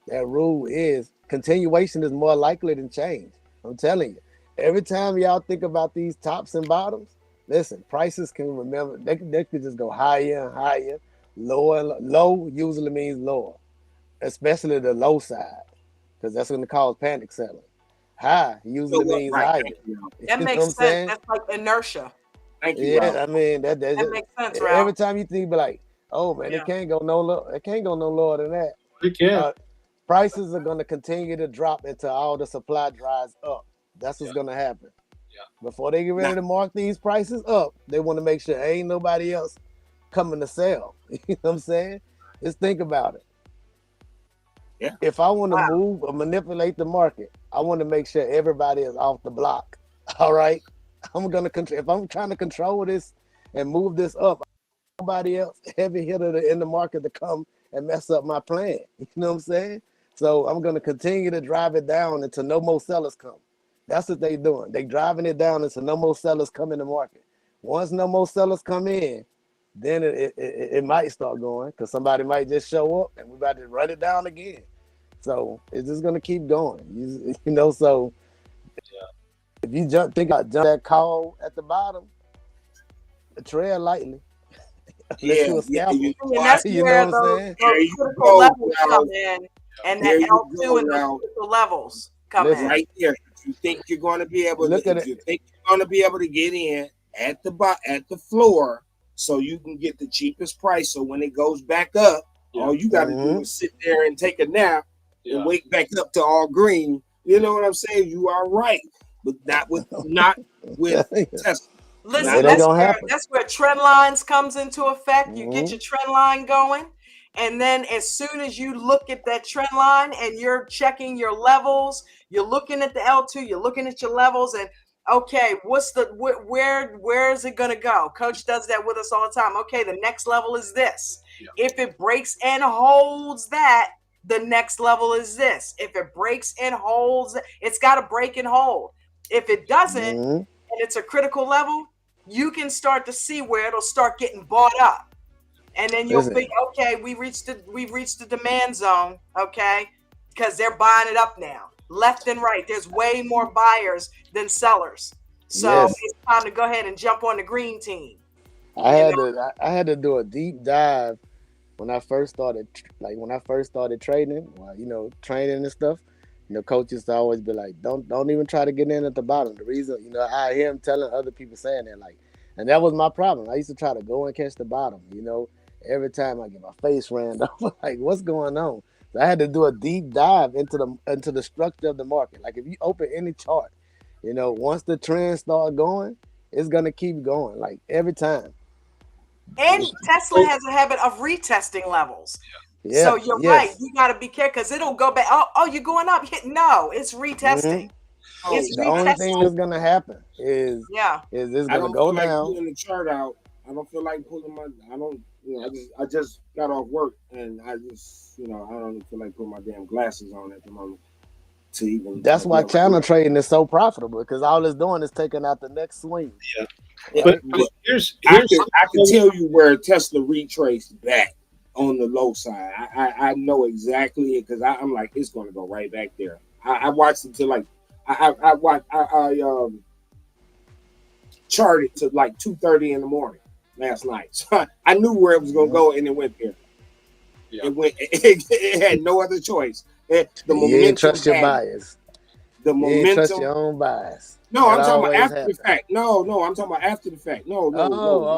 That rule is continuation is more likely than change. I'm telling you. Every time y'all think about these tops and bottoms, listen, prices can remember, they could just go higher and higher. Low usually means lower, especially the low side, because that's going to cause panic selling. High usually means higher. That makes sense. That's like inertia. Thank you. Yeah, I mean that makes sense, Ralph. Every time you think, be like, oh man, it can't go no lower. It can't go no lower than that. It can. Prices are going to continue to drop until all the supply dries up. That's what's going to happen. Yeah. Before they get ready to mark these prices up, they want to make sure ain't nobody else coming to sell. You know what I'm saying? Just think about it. Yeah. If I want to move or manipulate the market, I want to make sure everybody is off the block. All right. If I'm trying to control this and move this up, nobody else heavy hitter in the market to come and mess up my plan. You know what I'm saying? So I'm going to continue to drive it down until no more sellers come. That's what they're doing. They're driving it down until no more sellers come in the market. Once no more sellers come in, then it might start going, because somebody might just show up and we're about to run it down again. So it's just going to keep going. So if you jump that call at the bottom, tread lightly. And that's where those critical levels come in, and that L2 and those critical levels come in. Right there. If you think you're going to be able to, get in at the floor, so you can get the cheapest price. So when it goes back up, all you got to do is sit there and take a nap and wake back up to all green. You know what I'm saying? You are right, but not with Tesla. Listen, that's where trend lines comes into effect. You get your trend line going, and then as soon as you look at that trend line and you're checking your levels, you're looking at the L2, you're looking at your levels, and okay, where is it going to go? Coach does that with us all the time. Okay, the next level is this. Yeah. If it breaks and holds that, the next level is this. If it breaks and holds, it's got to break and hold. If it doesn't, and it's a critical level, you can start to see where it'll start getting bought up. And then you'll think, okay, we've reached the demand zone, okay? Because they're buying it up now. Left and right. There's way more buyers than sellers. So it's time to go ahead and jump on the green team. I had to do a deep dive when I first started trading, training and stuff. Coaches always be like, don't even try to get in at the bottom. The reason, I hear him telling other people saying that, and that was my problem. I used to try to go and catch the bottom, every time I get my face ran over, like, what's going on? So I had to do a deep dive into the structure of the market. Like, if you open any chart, once the trends start going, it's going to keep going, like, every time. And Tesla has a habit of retesting levels. Yeah, so you're right. You got to be careful, because it'll go back. Oh, you're going up. No, it's retesting. It's the only thing that's going to happen is it's going to go down. Like pulling the chart out. I don't feel like pulling I just got off work, and I just, I don't feel like putting my damn glasses on at the moment to even. That's why channel trading is so profitable, because all it's doing is taking out the next swing. Yeah. But I can tell you where Tesla retraced back on the low side. I know exactly it, because I'm like, it's going to go right back there. I watched it to like I charted to like 2:30 in the morning last night. So I knew where it was going to go, and it went there. Yeah. It had no other choice. The momentum. You didn't trust your bias. The momentum. You didn't trust your own bias. No, I'm talking about after the fact. No, I'm talking about after the fact. No.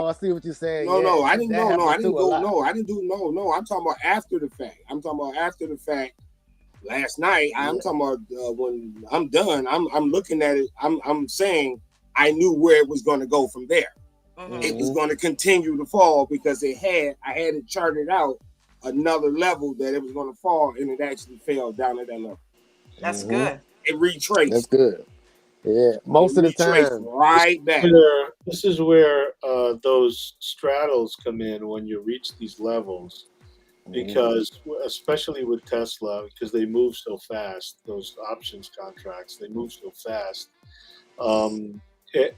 I see what you're saying. No, I didn't. No, I didn't go. No, I didn't do. No. I'm talking about after the fact. I'm talking about after the fact. Last night, I'm talking about when I'm done. I'm looking at it. I'm saying I knew where it was going to go from there. Mm-hmm. It was going to continue to fall, because I had it charted out another level that it was going to fall, and it actually fell down at that level. That's good. It retraced. That's good. Yeah, most of the retrace time. right back. This is where those straddles come in when you reach these levels, because especially with Tesla, because they move so fast, those options contracts, they move so fast.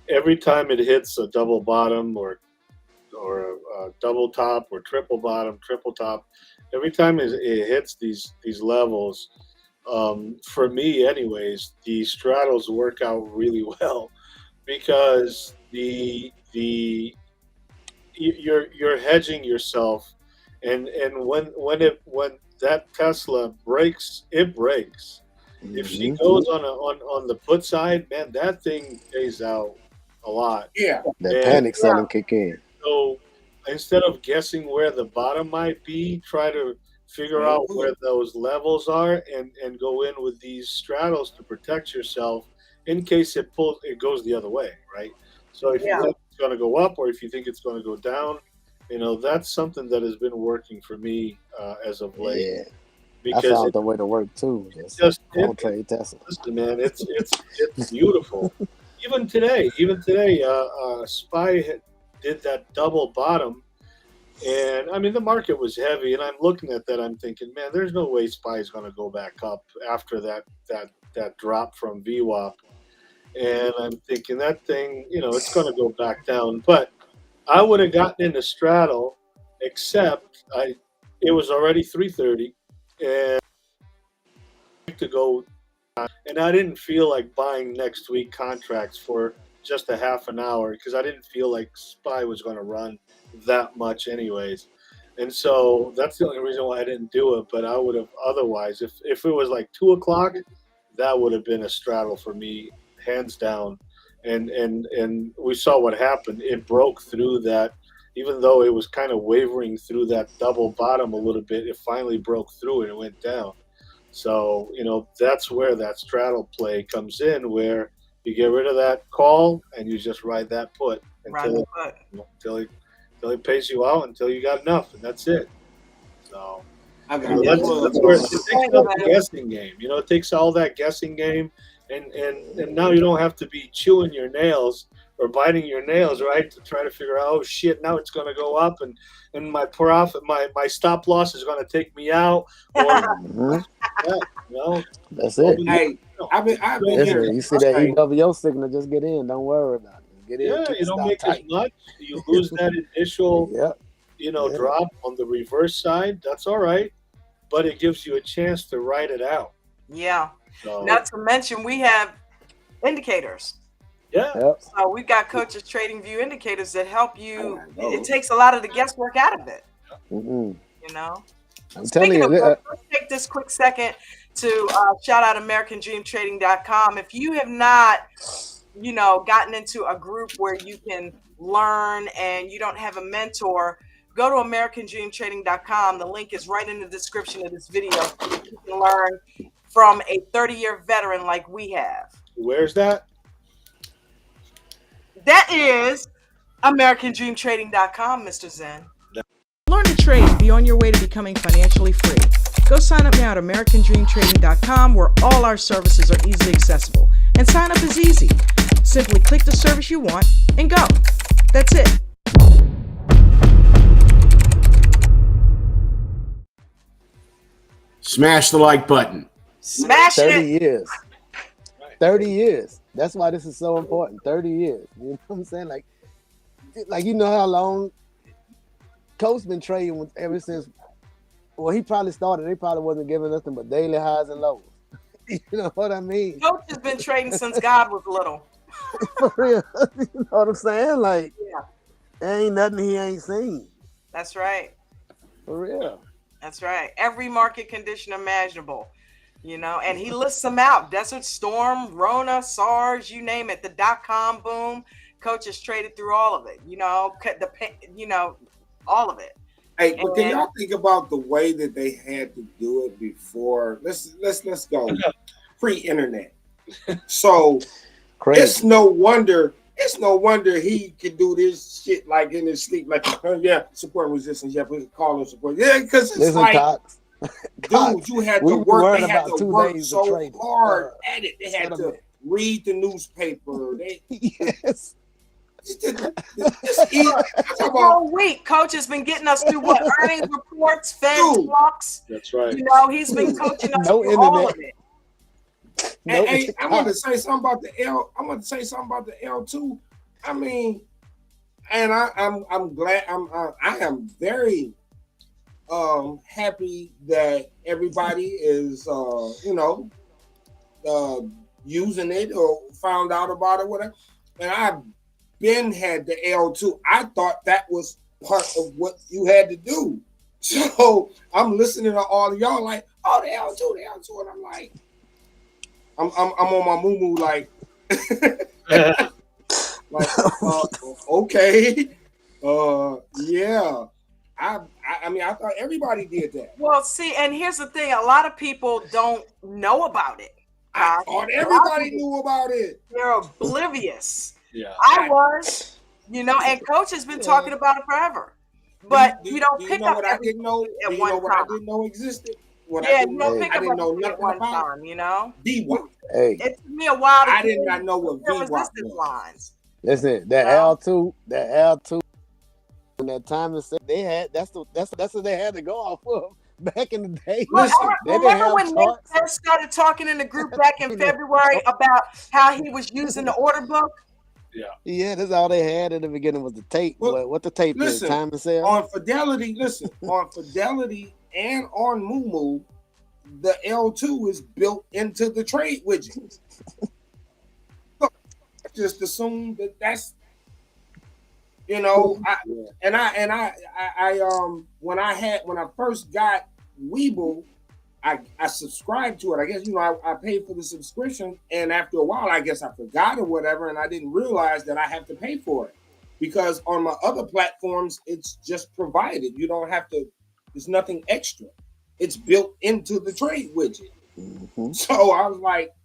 Every time it hits a double bottom or a double top or triple bottom, triple top, every time it hits these levels, for me anyways, the straddles work out really well, because you're hedging yourself, and when that Tesla breaks, it breaks. If she goes on the put side, man, that thing pays out a lot. Yeah. That And panic selling kick in. so instead of guessing where the bottom might be, try to figure out where those levels are, and go in with these straddles to protect yourself in case it goes the other way, right? So if you think it's going to go up, or if you think it's going to go down, that's something that has been working for me as of late. Yeah. Because I found the way to work too. Don't trade Tesla. Listen, man, it's beautiful. Even today, SPY did that double bottom, and I mean the market was heavy, and I'm looking at that, I'm thinking, man, there's no way SPY is going to go back up after that drop from VWAP, and I'm thinking that thing, it's going to go back down. But I would have gotten into straddle, except it was already 3:30, and to go, and I didn't feel like buying next week contracts for just a half an hour, because I didn't feel like SPY was going to run that much anyways. And so that's the only reason why I didn't do it. But I would have otherwise, if it was like 2 o'clock, that would have been a straddle for me, hands down. And we saw what happened. It broke through that, even though it was kind of wavering through that double bottom a little bit. It finally broke through and it went down. So, that's where that straddle play comes in, where you get rid of that call and you just ride that put until it pays you out, until you got enough, and that's it. So that's where it takes all the guessing game. It takes all that guessing game, and now you don't have to be chewing your nails or biting your nails, right, to try to figure out, oh shit, now it's going to go up, and my profit, my stop loss is going to take me out. Or, that's it. Hey, I've been here. You see that EWO signal, just get in. Don't worry about it. Get in. Yeah, you don't make as much. You lose that initial, drop on the reverse side. That's all right, but it gives you a chance to ride it out. Yeah. So, not to mention, we have indicators. Yeah. Yep. So we've got Coach's Trading View indicators that help you. It takes a lot of the guesswork out of it. I'm telling you. Let's take this quick second to shout out AmericanDreamTrading.com. If you have not, gotten into a group where you can learn and you don't have a mentor, go to AmericanDreamTrading.com. The link is right in the description of this video. So you can learn from a 30-year veteran like we have. Where's that? That is AmericanDreamTrading.com, Mr. Zen. Learn to trade and be on your way to becoming financially free. Go sign up now at AmericanDreamTrading.com, where all our services are easily accessible. And sign up is easy. Simply click the service you want and go. That's it. Smash the like button. Smash 30 it. years. 30 years. That's why this is so important. 30 years. You know what I'm saying? Like you know how long Coach been trading ever since. Well, he probably started. They probably wasn't giving nothing but daily highs and lows. You know what I mean? Coach has been trading since God was little. For real. You know what I'm saying? Like, there ain't nothing he ain't seen. That's right. For real. That's right. Every market condition imaginable, and he lists them out. Desert Storm, Rona, SARS, you name it. The .com boom. Coach has traded through all of it. All of it. Hey, but can y'all think about the way that they had to do it before? Let's go pre-internet. So Crazy. It's no wonder he can do this shit like in his sleep, like support resistance. Yeah, we call him support. Yeah, because it's Listen, like, Cox. dude, you had to work. They had to work so hard at it. They had to read the newspaper. They Yes. just eat. The whole week, Coach has been getting us through what earnings reports, Fed talks. That's right. You know, he's been coaching us No through all internet. of it. No, Hey, I want to say something about the L. I want to say something about the L2. I mean, and I'm glad. I am very happy that everybody is using it or found out about it, whatever. And I've been had the L2. I thought that was part of what you had to do. So I'm listening to all of y'all like, oh, the L2, and I'm like, I'm on my moo like, like okay, yeah. I mean, I thought everybody did that. Well, see, and here's the thing: a lot of people don't know about it. I thought everybody knew about it. They're oblivious. Yeah, I was, and Coach has been talking about it forever. But you don't pick up what I didn't know at one time. I didn't know existed. You don't pick up nothing at one about time. VWAP. Hey, it took me a while to I did not know what VWAP was. lines. Listen, that L2, and that time and say they had that's what they had to go off of back in the day. Look, they remember when Nick first started talking in the group back in February about how he was using the order book? Yeah, that's all they had in the beginning was the tape. What the tape is? Time and sale? On Fidelity, on Fidelity and on Moo, the L2 is built into the trade widget. So, just assume that's when I first got Weeble, I subscribed to it. I guess I paid for the subscription, and after a while, I guess I forgot or whatever, and I didn't realize that I have to pay for it because on my other platforms, it's just provided. You don't have to. There's nothing extra. It's built into the trade widget. Mm-hmm. So I was like,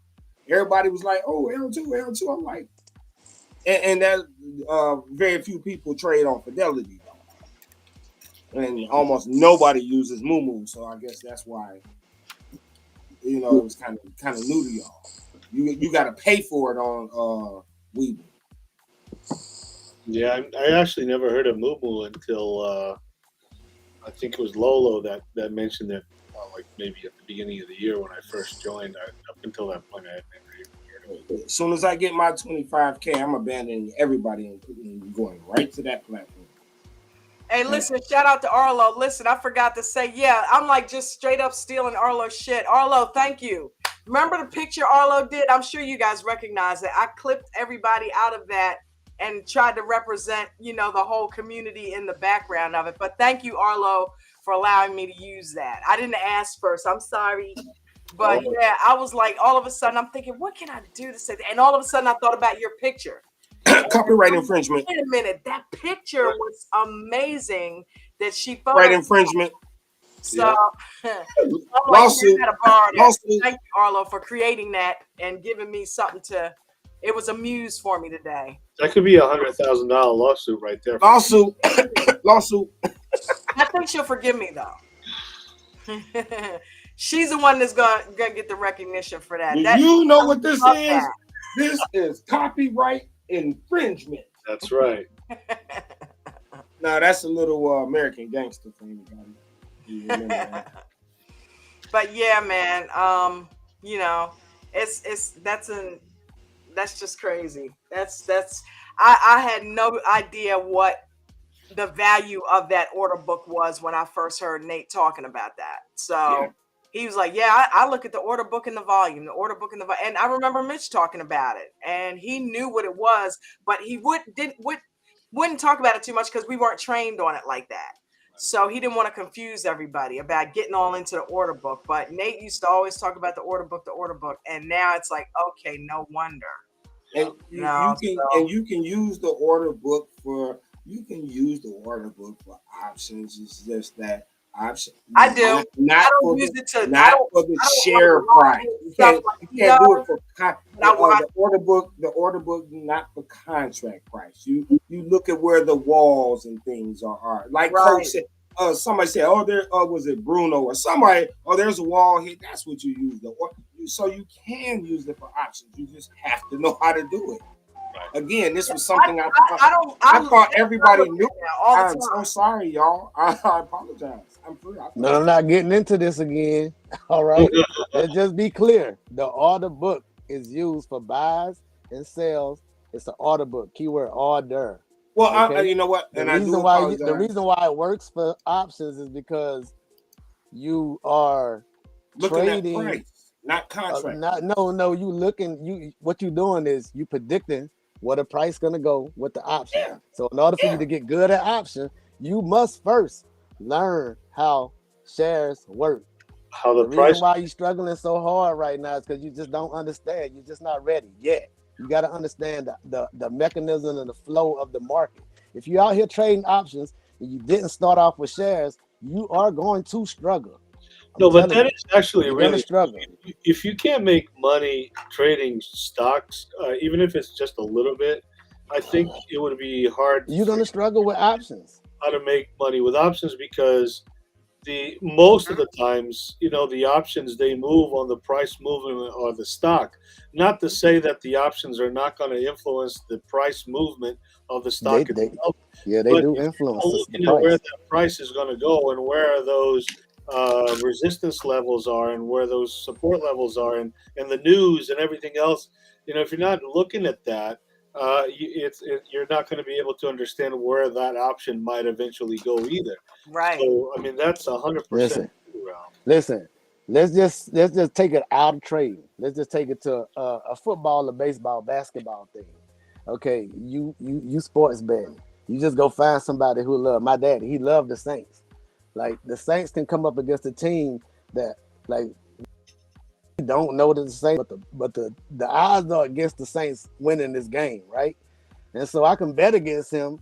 everybody was like, "Oh, L2." I'm like, and that very few people trade on Fidelity though, and almost nobody uses Moo. So I guess that's why. It was kind of new to y'all. You got to pay for it on Weeble. Yeah, I actually never heard of Moo until I think it was Lolo that mentioned it, like maybe at the beginning of the year when I first joined. Up until that point, I had never even heard of it. As soon as I get my 25K, I'm abandoning everybody and going right to that platform. Hey, listen, shout out to Arlo. Listen, I forgot to say, I'm like just straight up stealing Arlo's shit. Arlo, thank you. Remember the picture Arlo did? I'm sure you guys recognize it. I clipped everybody out of that and tried to represent, the whole community in the background of it. But thank you, Arlo, for allowing me to use that. I didn't ask first. I'm sorry. But I was like, all of a sudden, I'm thinking, what can I do to say that? And all of a sudden, I thought about your picture. Copyright infringement. Wait a minute. That picture was amazing that she photographed. Right infringement. So, lawsuit. Thank you, Arlo, for creating that and giving me something to. It was a muse for me today. That could be $100,000 lawsuit right there. Lawsuit. I think she'll forgive me though. She's the one that's gonna get the recognition for that. You know what this is? This is copyright infringement. That's right. No, that's a little American Gangster for anybody. But yeah, man. That's just crazy. I had no idea what the value of that order book was when I first heard Nate talking about that. So he was like, I look at the order book and the volume, and I remember Mitch talking about it, and he knew what it was, but he wouldn't talk about it too much because we weren't trained on it like that. So he didn't want to confuse everybody about getting all into the order book. But Nate used to always talk about the order book, and now it's like, okay, no wonder. And you can use the order book for options. It's just that option. I do. For the share price. You can't do it for the order book. The order book not for contract price. You look at where the walls and things are. Like Coach said, somebody said, oh, there, was it Bruno or somebody? Oh, there's a wall here. That's what you use so you can use it for options. You just have to know how to do it. Again, this was something I thought everybody knew. I'm so sorry, y'all. I apologize. No, I'm not getting into this again. All right. Let's just be clear. The order book is used for buys and sales. It's an order book. Keyword order. Well, okay? You know what? The reason why it works for options is because you are looking trading at price, not contract. What you're doing is you predicting what a price gonna go with the option. Yeah. So in order for you to get good at option, you must first learn how shares work. How the reason why you're struggling so hard right now is because you just don't understand. You're just not ready yet. You got to understand the mechanism and the flow of the market. If you're out here trading options and you didn't start off with shares, you are going to struggle. But that is actually really struggle. If you can't make money trading stocks, even if it's just a little bit, I think it would be hard. You're going to struggle with options. How to make money with options, because most of the times, the options, they move on the price movement or the stock. Not to say that the options are not going to influence the price movement of the stock itself. They do influence the price. Where that price is going to go and where those resistance levels are and where those support levels are and the news and everything else. If you're not looking at that, you're not going to be able to understand where that option might eventually go either. Right. So, that's 100%. Listen. Let's just take it out of trading. Let's just take it to a football, a baseball, basketball thing. Okay, you sports betting. You just go find somebody who love. My daddy, he loved the Saints. Like the Saints can come up against a team that don't know the Saints, but the odds are against the Saints winning this game, right? And so I can bet against him.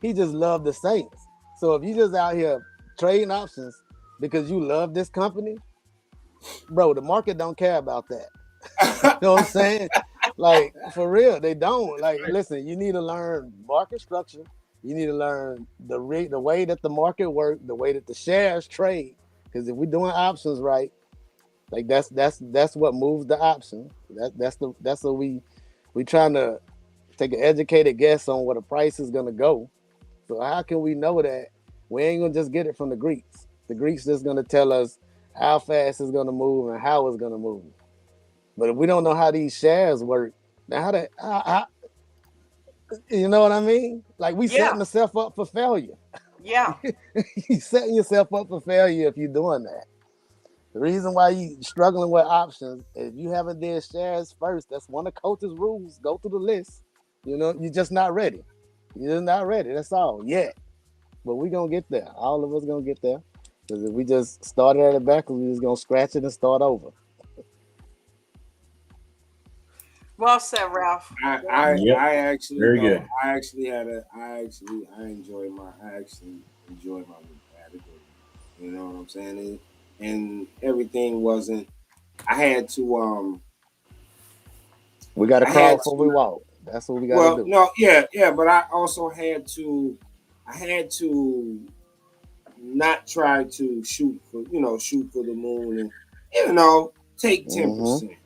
He just loved the Saints. So if you just out here trading options because you love this company, bro, the market don't care about that. You know what I'm saying? Like for real, they don't. Like, listen, you need to learn market structure. You need to learn the way that the market works, the way that the shares trade. Because if we're doing options right, like that's what moves the option. That's what we trying to take an educated guess on where the price is gonna go. So how can we know that? We ain't gonna just get it from the Greeks. The Greeks just gonna tell us how fast it's gonna move and how it's gonna move. But if we don't know how these shares work, now how you know what I mean? Like we setting ourselves up for failure. Yeah. You setting yourself up for failure if you're doing that. The reason why you struggling with options, if you haven't did shares first, that's one of coach's rules. Go through the list. You're just not ready. You're just not ready. That's all. Yet. But we're gonna get there. All of us gonna get there. Because if we just started at the back, we're just gonna scratch it and start over. Well said, Ralph. I actually very good. I actually enjoy my category. You know what I'm saying? And everything wasn't. I had to. We got to crawl before we walk. That's what we got to do. No, yeah, but I also had to. I had to not try to shoot for the moon and take 10%.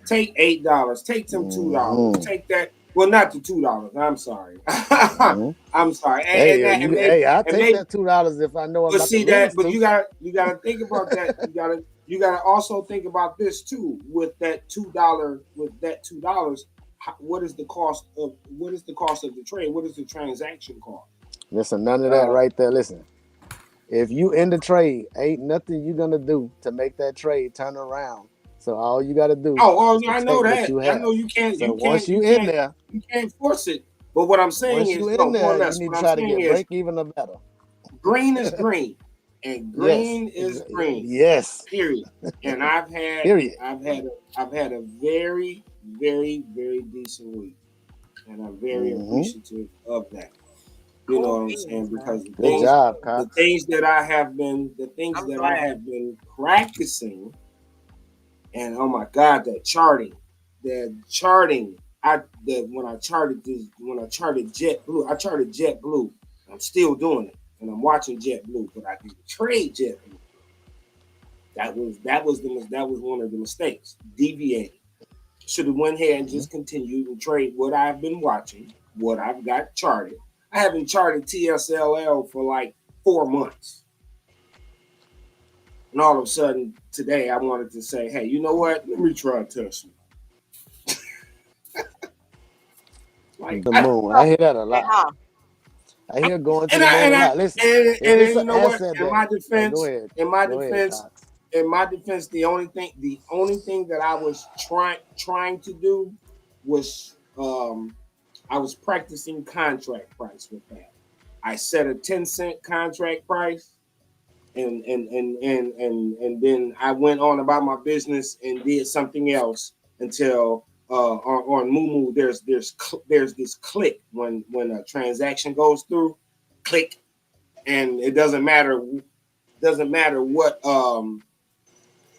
Take $8. Take them $2. Take that. Well, not the $2. I'm sorry. I'm sorry. I'll take that $2 if I know. But see that. But you gotta think about that. You gotta also think about this too. With that $2, what is the cost of the trade? What is the transaction cost? Listen, none of that right there. Listen, if you in the trade, ain't nothing you're gonna do to make that trade turn around. So all you got to do. I know that. I know you can't. So once you in there, you can't force it. But what I'm saying is, you in there, you need to try to get break even or better. Green is green, and green is green. Yes. Period. And I've had a very, very, very decent week, and I'm very appreciative of that. You know what I'm saying? Because the things that I have been practicing. And oh my God, that charting. When I charted JetBlue, I'm still doing it. and I'm watching JetBlue, but I didn't trade JetBlue. That was one of the mistakes. Deviated. Should have went ahead and just continued and trade what I've been watching, what I've got charted. I haven't charted TSLL for like 4 months. And all of a sudden today I wanted to say, hey, you know what? Let me try Tesla. Like the moon. I hear that a lot. I hear going to the moon a lot. Listen, and you know what? In my defense, the only thing that I was trying to do was I was practicing contract price with that. I set a 10-cent contract price, and then I went on about my business and did something else until on Moomoo there's this click when a transaction goes through, click, and it doesn't matter what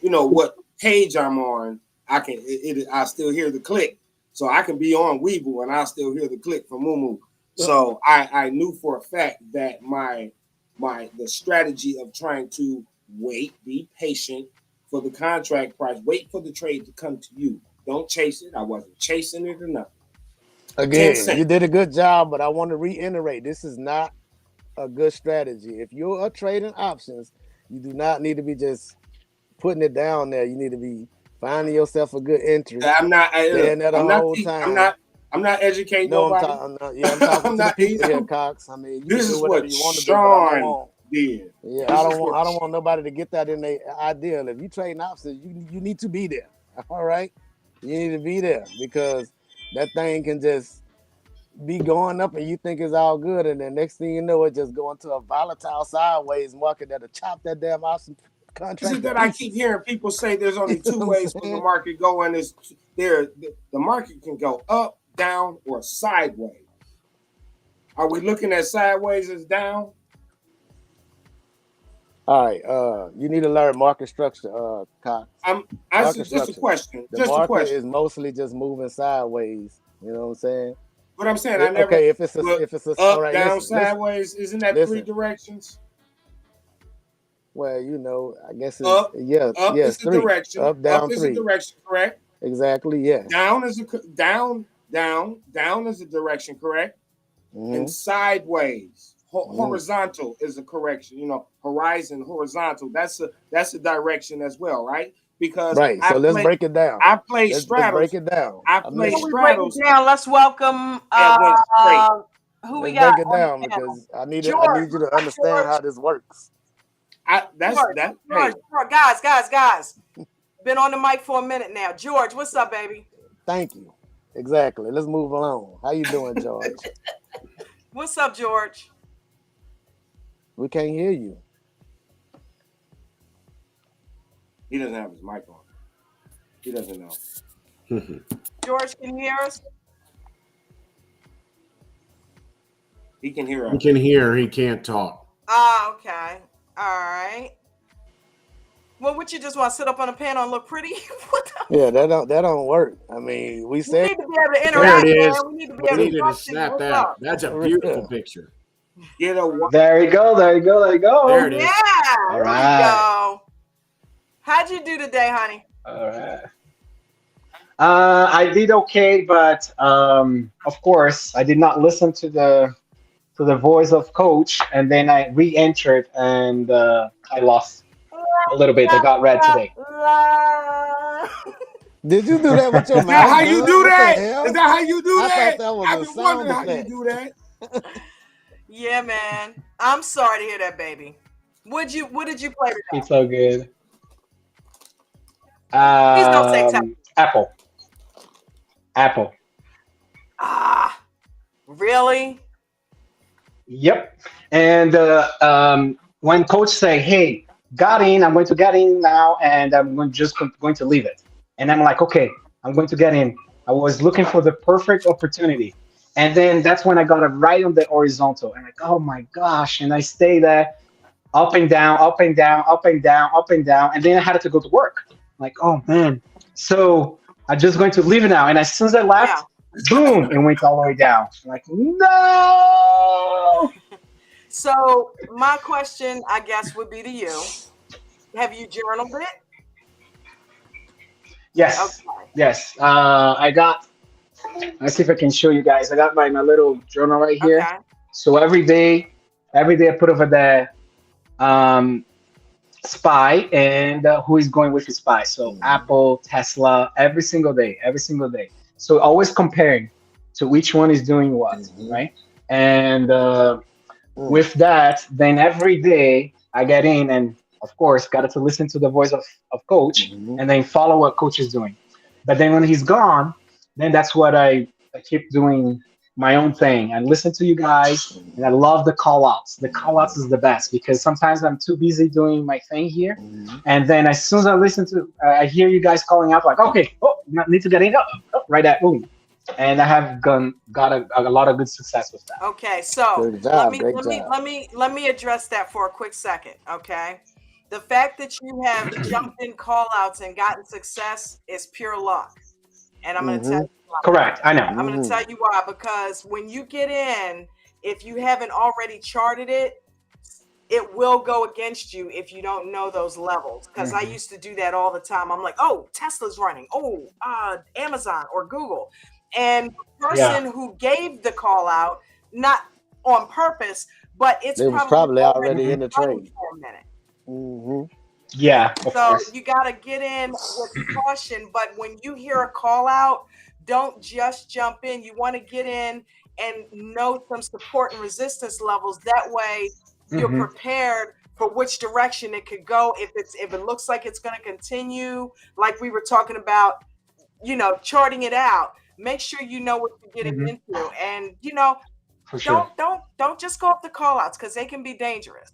what page I'm on, I still hear the click. So I can be on Weeble and I'll still hear the click from Moomoo. So I knew for a fact that the strategy of trying to wait, be patient for the contract price, wait for the trade to come to you. Don't chase it. I wasn't chasing it or nothing. Again, you did a good job, but I want to reiterate, this is not a good strategy. If you're trading options, you do not need to be just putting it down there. You need to be finding yourself a good entry. I'm not educating nobody. I'm talking to the people here, Cox. I mean, you this can do is whatever what you want to Sean do, did. Yeah, I don't want nobody to get that in their ideal. If you trading options, you need to be there. All right, you need to be there because that thing can just be going up and you think it's all good, and then next thing you know, it just go into a volatile sideways market that'll chop that damn option contract. This is that I keep hearing people say there's only two ways for the market going. The market can go up, down, or sideways. Are we looking at sideways as down? All right, you need to learn market structure, Cox. Just a question. The market is mostly just moving sideways. You know what I'm saying? But I'm saying if it's a up, right, down, sideways, isn't that 3 directions? Well, I guess it's up is the 3. direction. Up, down, up is 3. the direction, correct? Exactly, yeah. Down is a direction, correct? Mm-hmm. And sideways, horizontal is a correction. Horizon, horizontal. That's a direction as well, right? Because so let's break it down. I played Straddles. Let's break it down. Straddles. Let's welcome who we got. Break it down because I need you to understand how this works. George, guys. Been on the mic for a minute now. George, what's up, baby? Thank you. Exactly. Let's move along. How you doing, George? What's up, George? We can't hear you. He doesn't have his mic on. He doesn't know. George, can you hear us? He can hear us. He can hear. He can't talk. Okay. All right. Well, what, you just want to sit up on a panel and look pretty? Yeah, that don't work. I mean, we said need to be able to interact. There it is. We need to be able to snap that. That's a beautiful picture. There you go. There it is. Yeah. All there right. you go. How'd you do today, honey? All right. I did okay, but of course, I did not listen to the voice of Coach, and then I re-entered and I lost a little bit. I got red today. Did you do that with your mouth? Is that how you do that? Is that how you do that? I thought that was I've been wondering how you do that. Yeah, man. I'm sorry to hear that, baby. What did you play today? It's so good. Please don't say tap. Apple. Really? Yep. And when Coach say, "Hey, got in. I'm going to get in now, and I'm going to leave it," and I'm like, "Okay, I'm going to get in." I was looking for the perfect opportunity, and then that's when I got it right on the horizontal, and like, oh my gosh! And I stay there, up and down, up and down, up and down, up and down, and then I had to go to work. Like, oh man! So I'm just going to leave it now. And as soon as I left, boom, it went all the way down. I'm like, no. So my question, I guess, would be to you. Have you journaled it? Yes, Okay. yes. I got. Let's see if I can show you guys. I got my little journal right here. Okay. So every day I put over there um, spy and who is going with his spy. So Apple, Tesla, every single day. So always comparing to which one is doing what, right? And with that, then every day I get in and of course got to listen to the voice of coach and then follow what coach is doing. But then when he's gone, then that's what I keep doing my own thing and listen to you guys. And I love the call outs. The call outs is the best because sometimes I'm too busy doing my thing here. And then as soon as I listen to, I hear you guys calling out like, okay, need to get in, right at boom. And I have got a lot of good success with that. Okay, so Good job, let me address that for a quick second. Okay, the fact that you have jumped in call outs and gotten success is pure luck, and I'm going to tell you why. Correct, I know. I'm going to tell you why, because when you get in, if you haven't already charted it, it will go against you if you don't know those levels. Because I used to do that all the time. I'm like, oh, Tesla's running. Oh, Amazon or Google. And the person who gave the call out, not on purpose, but it's probably already in the trade for a minute. Yeah. So you got to get in with caution. But when you hear a call out, don't just jump in. You want to get in and know some support and resistance levels. That way, you're prepared for which direction it could go. If it looks like it's going to continue, like we were talking about, charting it out. Make sure you know what you're getting into, and don't just go up the call outs because they can be dangerous.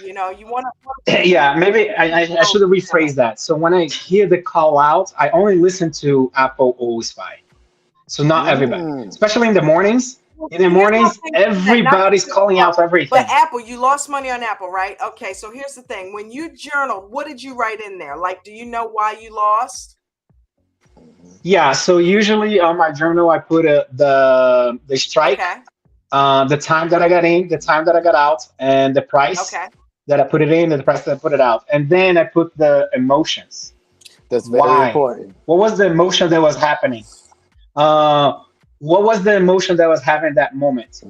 You want to. Yeah, maybe I should have rephrased that. So when I hear the call out, I only listen to Apple or Spy. So not everybody, especially in the mornings. In the mornings, everybody's calling out everything. But Apple, you lost money on Apple, right? Okay, so here's the thing. When you journaled, what did you write in there? Like, do you know why you lost? Yeah, so usually on my journal, I put the strike, the time that I got in, the time that I got out, and the price that I put it in, and the price that I put it out. And then I put the emotions. That's very important. What was the emotion that was happening? What was the emotion that was having that moment?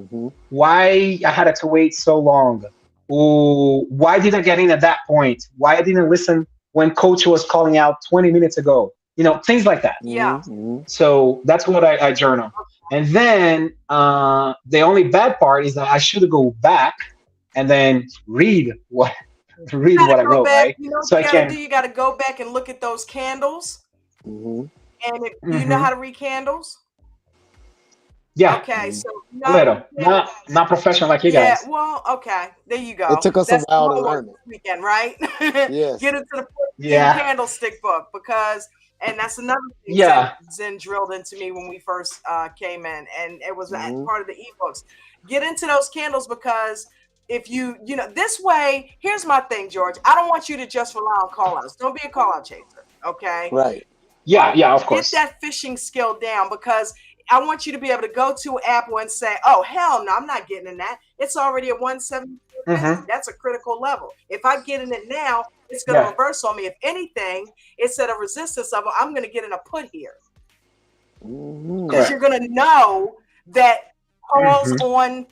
Why I had to wait so long? Why did I get in at that point? Why I didn't listen when coach was calling out 20 minutes ago? Things like that. Yeah. So that's what I journal. And then the only bad part is that I should go back and then read what I wrote, right? So you got to go back and look at those candles. And do you know how to read candles? Yeah. Okay, so a little, not professional like you guys. Yeah, well, okay, there you go. It took us a while to learn it. Weekend, right? Yes. Get into the candlestick book because, and that's another thing Zen drilled into me when we first came in, and it was part of the ebooks. Get into those candles because if you this way, here's my thing, George. I don't want you to just rely on call outs. Don't be a call out chaser, okay? Right. Yeah, of course. Get that fishing skill down because I want you to be able to go to Apple and say, oh, hell no, I'm not getting in that. It's already at 170. That's a critical level. If I get in it now, it's going to reverse on me. If anything, it's at a resistance level. I'm going to get in a put here. Because you're going to know that calls on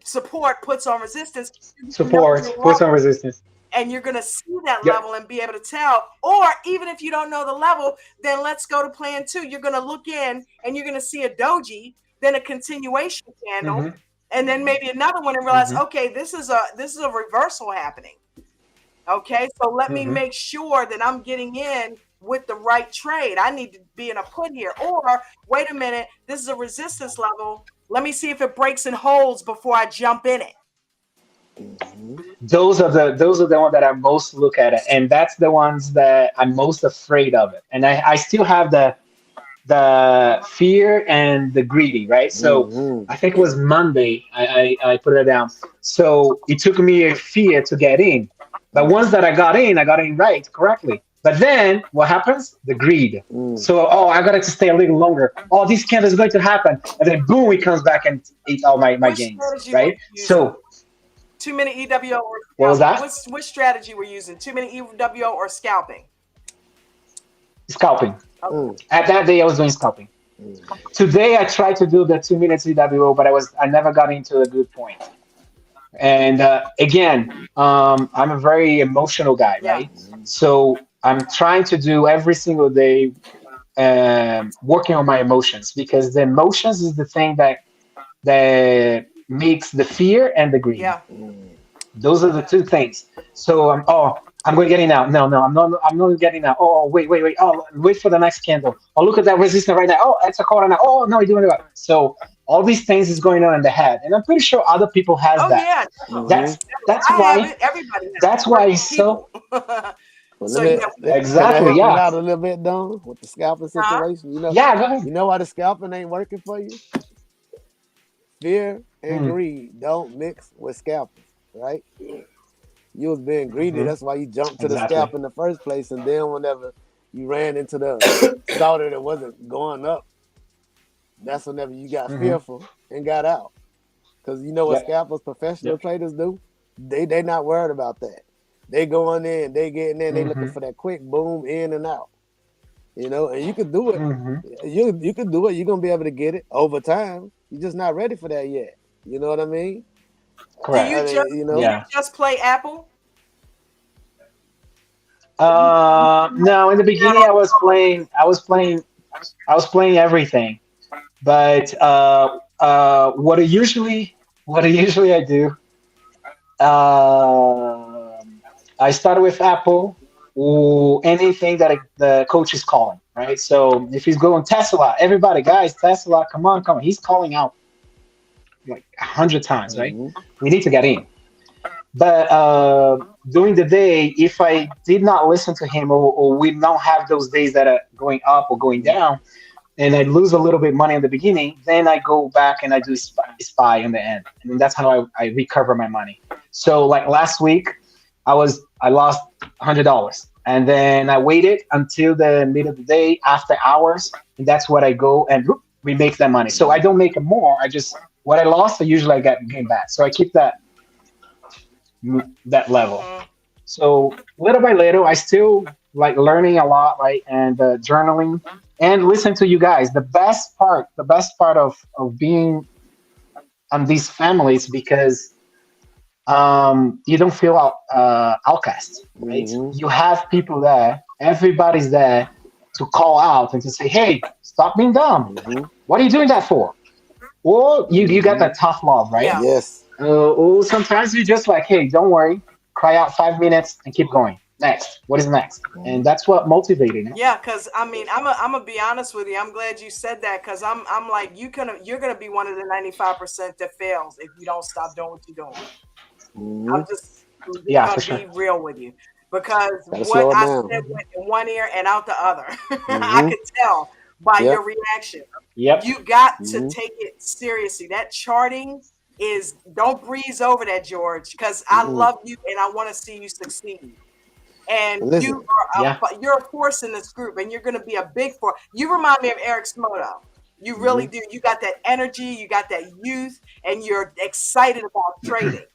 support puts on resistance. Support puts on resistance. And you're going to see that level and be able to tell. Or even if you don't know the level, then let's go to plan 2. You're going to look in and you're going to see a doji, then a continuation candle, and then maybe another one and realize, okay, this is a reversal happening. Okay, so let me make sure that I'm getting in with the right trade. I need to be in a put here. Or wait a minute, this is a resistance level. Let me see if it breaks and holds before I jump in it. Those are the ones that I most look at it, and that's the ones that I'm most afraid of it. And I still have the fear and the greedy, right? So I think it was Monday I put it down. So it took me a fear to get in, but once that I got in right correctly. But then what happens? The greed. So I got to stay a little longer. Oh, this candle is going to happen, and then boom, it comes back and eats all my gains, right? So 2-minute EWO or What was scalping? that? Which strategy we're using? 2-minute EWO or scalping? Scalping. Mm. At that day, I was doing scalping. Mm. Today, I tried to do the 2 minutes EWO, but I never got into a good point. And again, I'm a very emotional guy, Yeah. right? So I'm trying to do every single day, working on my emotions, because the emotions is the thing that makes the fear and the greed. Yeah. Mm. Those are the two things. So I'm going to get in now. No, I'm not getting out. Wait. Oh, wait for the next candle. Oh, look at that resistance right now. Oh, it's a corner now. Oh, no, you're doing it right. So all these things is going on in the head, and I'm pretty sure other people has Oh that. yeah. Mhm. That's I have why it. Everybody has that's it. why We're it's so people. Well, So yeah. can I exactly, help you yeah, out a little bit, Don, with the scalping Huh? situation? yeah. Go ahead. You know why the scalping ain't working for you? Fear and Mm, greed don't mix with scalping, right? You was being greedy, hmm. that's why you jumped to the scalp Exactly. in the first place, and then whenever you ran into the saw that it wasn't going up, that's whenever you got Hmm. fearful and got out. Because you know what Yep. scalpers, professional Yep. traders do? They not worried about that. They go in there and they get in there and they looking Hmm. for that quick boom in and out. And you could do it. Hmm. You could do it. You're gonna be able to get it over time. You're just not ready for that yet. You know what I mean? Do Correct. you just You do know. you Yeah. just play Apple? No, in the beginning, I was playing everything. But what I usually I do, I start with Apple or anything that the coach is calling, right? So if he's going Tesla, everybody, guys, Tesla, come on, come on. He's calling out like 100 times, right? Hmm. We need to get in. But during the day, if I did not listen to him, or we don't have those days that are going up or going Hmm. down, and I lose a little bit of money in the beginning, then I go back and I do spy in the end, and then that's how I recover my money. So like last week, I lost $100, and then I waited until the middle of the day after hours, and that's what I go and whoop, we make that money. So I don't make it more. I just what I lost, I usually I get gain back. So I keep that level. Mm-hmm. So little by little, I still like learning a lot, right? And journaling and listen to you guys. The best part of being on these families, because you don't feel outcast, right? Hmm. You have people there, everybody's there to call out and to say, "Hey, stop being dumb. Hmm. What are you doing that for?" Or you got Hmm. that tough love, right? Yeah. Yes. Or sometimes you just like, "Hey, don't worry, cry out 5 minutes and keep going. Next, what is next?" And that's what motivating it. Yeah, because I mean, I'm gonna be honest with you. I'm glad you said that because I'm like you're gonna be one of the 95% that fails if you don't stop doing what you're doing. Hmm. I'm just Yeah, for gonna sure. be real with you because Gotta what slow it I down. said went in one ear and out the other. I Hmm. could tell by Yep. your reaction. Yep. You got to Hmm. take it seriously. That charting is don't breeze over that, George, because I Hmm. love you and I want to see you succeed. And Listen. Yeah. you're a force in this group, and you're going to be a big force. You remind me of Eric Smoto. You Hmm. really do. You got that energy, you got that youth, and you're excited about trading.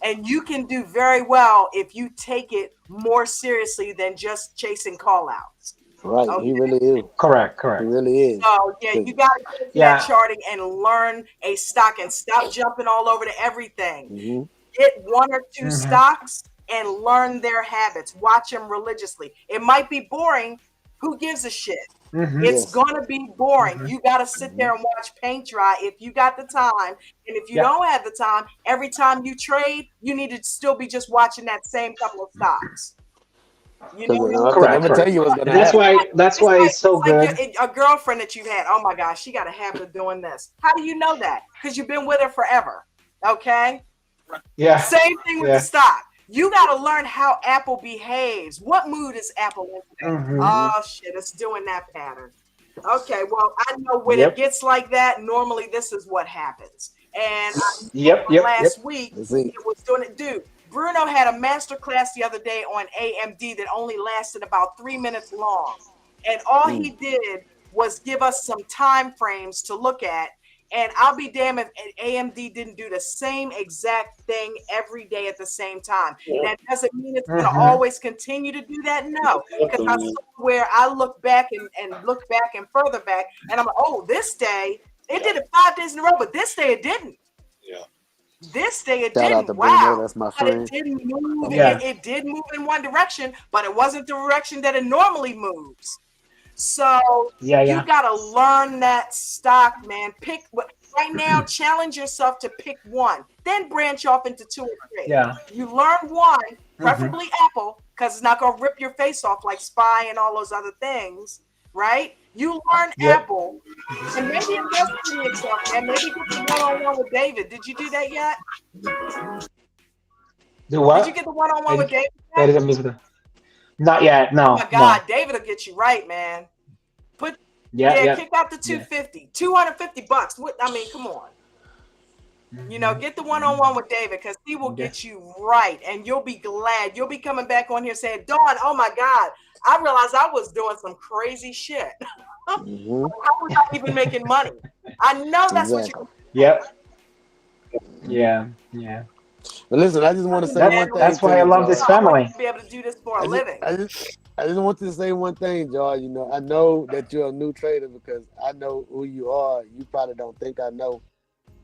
And you can do very well if you take it more seriously than just chasing call outs. Right. Okay. He really is. Correct. He Correct. really is. So yeah, 'Cause- you got to get into that Yeah. charting and learn a stock and stop jumping all over to everything. Mhm. Get one or two Hmm. stocks and learn their habits. Watch them religiously. It might be boring. Who gives a shit? Hmm. It's Yes. gonna be boring. Hmm. You got to sit Mhm. there and watch paint dry if you got the time. And if you Yeah. don't have the time, every time you trade, you need to still be just watching that same couple of stocks. You know Because what I mean? I'm Correct. gonna tell Correct. you what's And gonna that's happen. why that's It's why like it's so good. a girlfriend that you've had. Oh my gosh, she got a habit of doing this. How do you know that? Because you've been with her forever. Okay. Yeah. Same thing with the Yeah. stock. You got to learn how Apple behaves. What mood is Apple in today? Hmm. Oh Mhm. shit, it's doing that pattern. Okay, well, I know when it Yep. gets like that, normally this is what happens. And I know Yep. Yep. Yep. last week Let's see. it was doing it. Dude, Bruno had a master class the other day on AMD that only lasted about 3 minutes long. And all Mm. he did was give us some time frames to look at. And I'll be damned if AMD didn't do the same exact thing every day at the same time. That doesn't mean it's going to always continue to do that. No, because I saw where I look back and look back and further back, and I'm like, oh, this day it did it 5 days in a row, but this day it didn't. Yeah. This day it Shout out didn't. to Bruno, Wow. that's my But friend. it didn't move. Yeah. It did move in one direction, but it wasn't the direction that it normally moves. So you gotta learn that stock, man. Pick what right now, challenge yourself to pick one, then branch off into 2 or 3. Yeah. You learn one, preferably Apple, because it's not gonna rip your face off like Spy and all those other things, right? You learn Apple, and maybe invest in yourself, man. Maybe get the one-on-one with David. Did you do that yet? Do what? Did you get the one-on-one with David That yet? is not yet. No. Oh my God, David will get you right, man. Put kick out the 250, $250. What I mean, come on. You know, get the one-on-one with David because he will get you right, and you'll be glad. You'll be coming back on here saying, "Dawn, oh my God, I realized I was doing some crazy shit. How was I even making money?" I know that's what you're. Yep. Yeah. Yeah. But listen, I just want to say one thing. That's why I love this family. Be able to do this for a living. I just want to say one thing, George. You know, I know that you're a new trader because I know who you are. You probably don't think I know.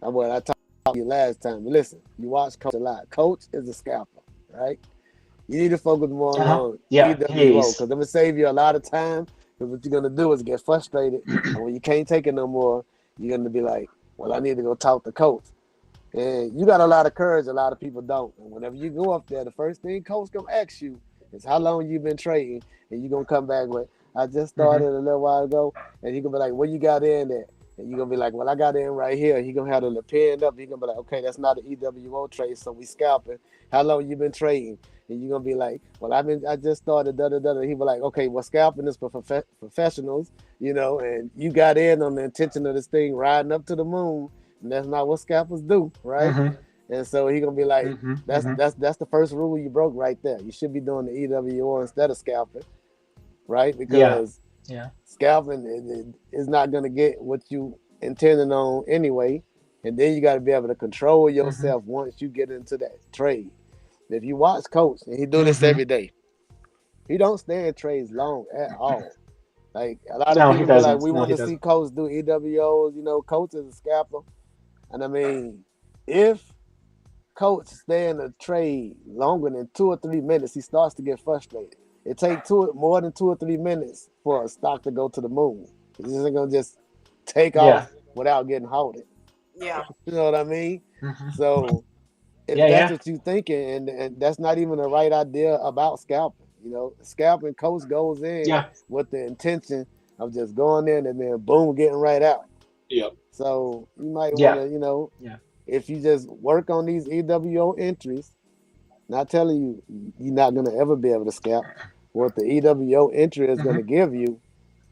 I talked to you last time. But listen, you watch Coach a lot. Coach is a scalper, right? You need to focus more on EWO because I'm gonna save you a lot of time. Because what you're gonna do is get frustrated, and when you can't take it no more, you're gonna be like, "Well, I need to go talk to Coach." And you got a lot of courage. A lot of people don't. And whenever you go up there, the first thing Coach gonna ask you is how long you been trading, and you're gonna come back with, "I just started a little while ago," and he gonna be like, "Where you got in at?" And you're gonna be like, "Well, I got in right here." He gonna have the pen up. He gonna be like, "Okay, that's not an EWO trade, so we scalping. How long you been trading?" And you're gonna be like, "Well, I just started da da da." He be like, "Okay, well, scalping is for professionals, you know, and you got in on the intention of this thing riding up to the moon, and that's not what scalpers do, right?" And so he gonna be like, "That's the first rule you broke right there. You should be doing the EWO instead of scalping, right? Because scalping is not gonna get what you intended on anyway, and then you got to be able to control yourself once you get into that trade. If you watch Coach, and he do this every day, he don't stay in trades long at all. Like a lot of people be like, we want to see Coach do EWOs. You know, Coach is a scalper, and I mean, if Coach stay in a trade longer than 2 or 3 minutes, he starts to get frustrated. It takes more than 2 or 3 minutes for a stock to go to the moon. It's just gonna just take off without getting halted. Yeah, you know what I mean. So. If that's what you're thinking, and that's not even the right idea about scalping. You know, scalping, Coach goes in with the intention of just going in and then boom, getting right out. Yep. So you might want to, you know, if you just work on these EWO entries, not telling you you're not going to ever be able to scalp. What the EWO entry is going to give you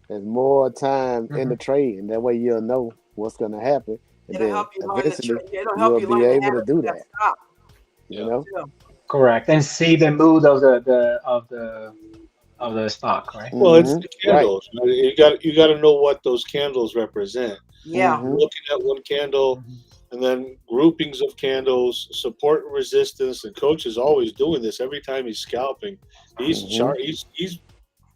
is more time in the trade, and that way you'll know what's going to happen. And it'll then help you eventually you'll be able to do that. You know, correct, and see the mood of the stock, right? Well, it's the candles. Right. You got to know what those candles represent. Yeah, looking at one candle, and then groupings of candles, support and resistance. And Coach is always doing this every time he's scalping. He's he's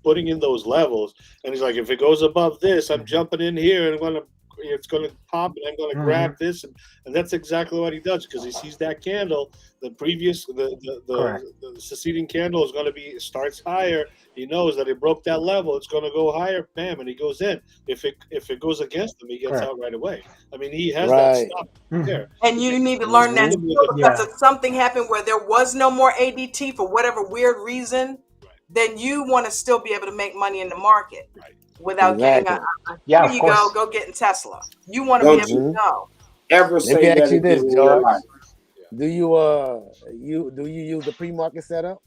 putting in those levels, and he's like, if it goes above this, I'm jumping in here and it's going to pop, and I'm going to grab this, and that's exactly what he does because he sees that candle. The previous, the succeeding candle is going to starts higher. He knows that it broke that level. It's going to go higher, bam, and he goes in. If it goes against him, he gets out right away. I mean, he has that stuff there. And you need to learn that because if something happened where there was no more ADT for whatever weird reason, then you want to still be able to make money in the market. Without getting here you go getting Tesla. You want to be able to know. Ever say Let me ask you this, George. Life. Do you use the pre-market setup?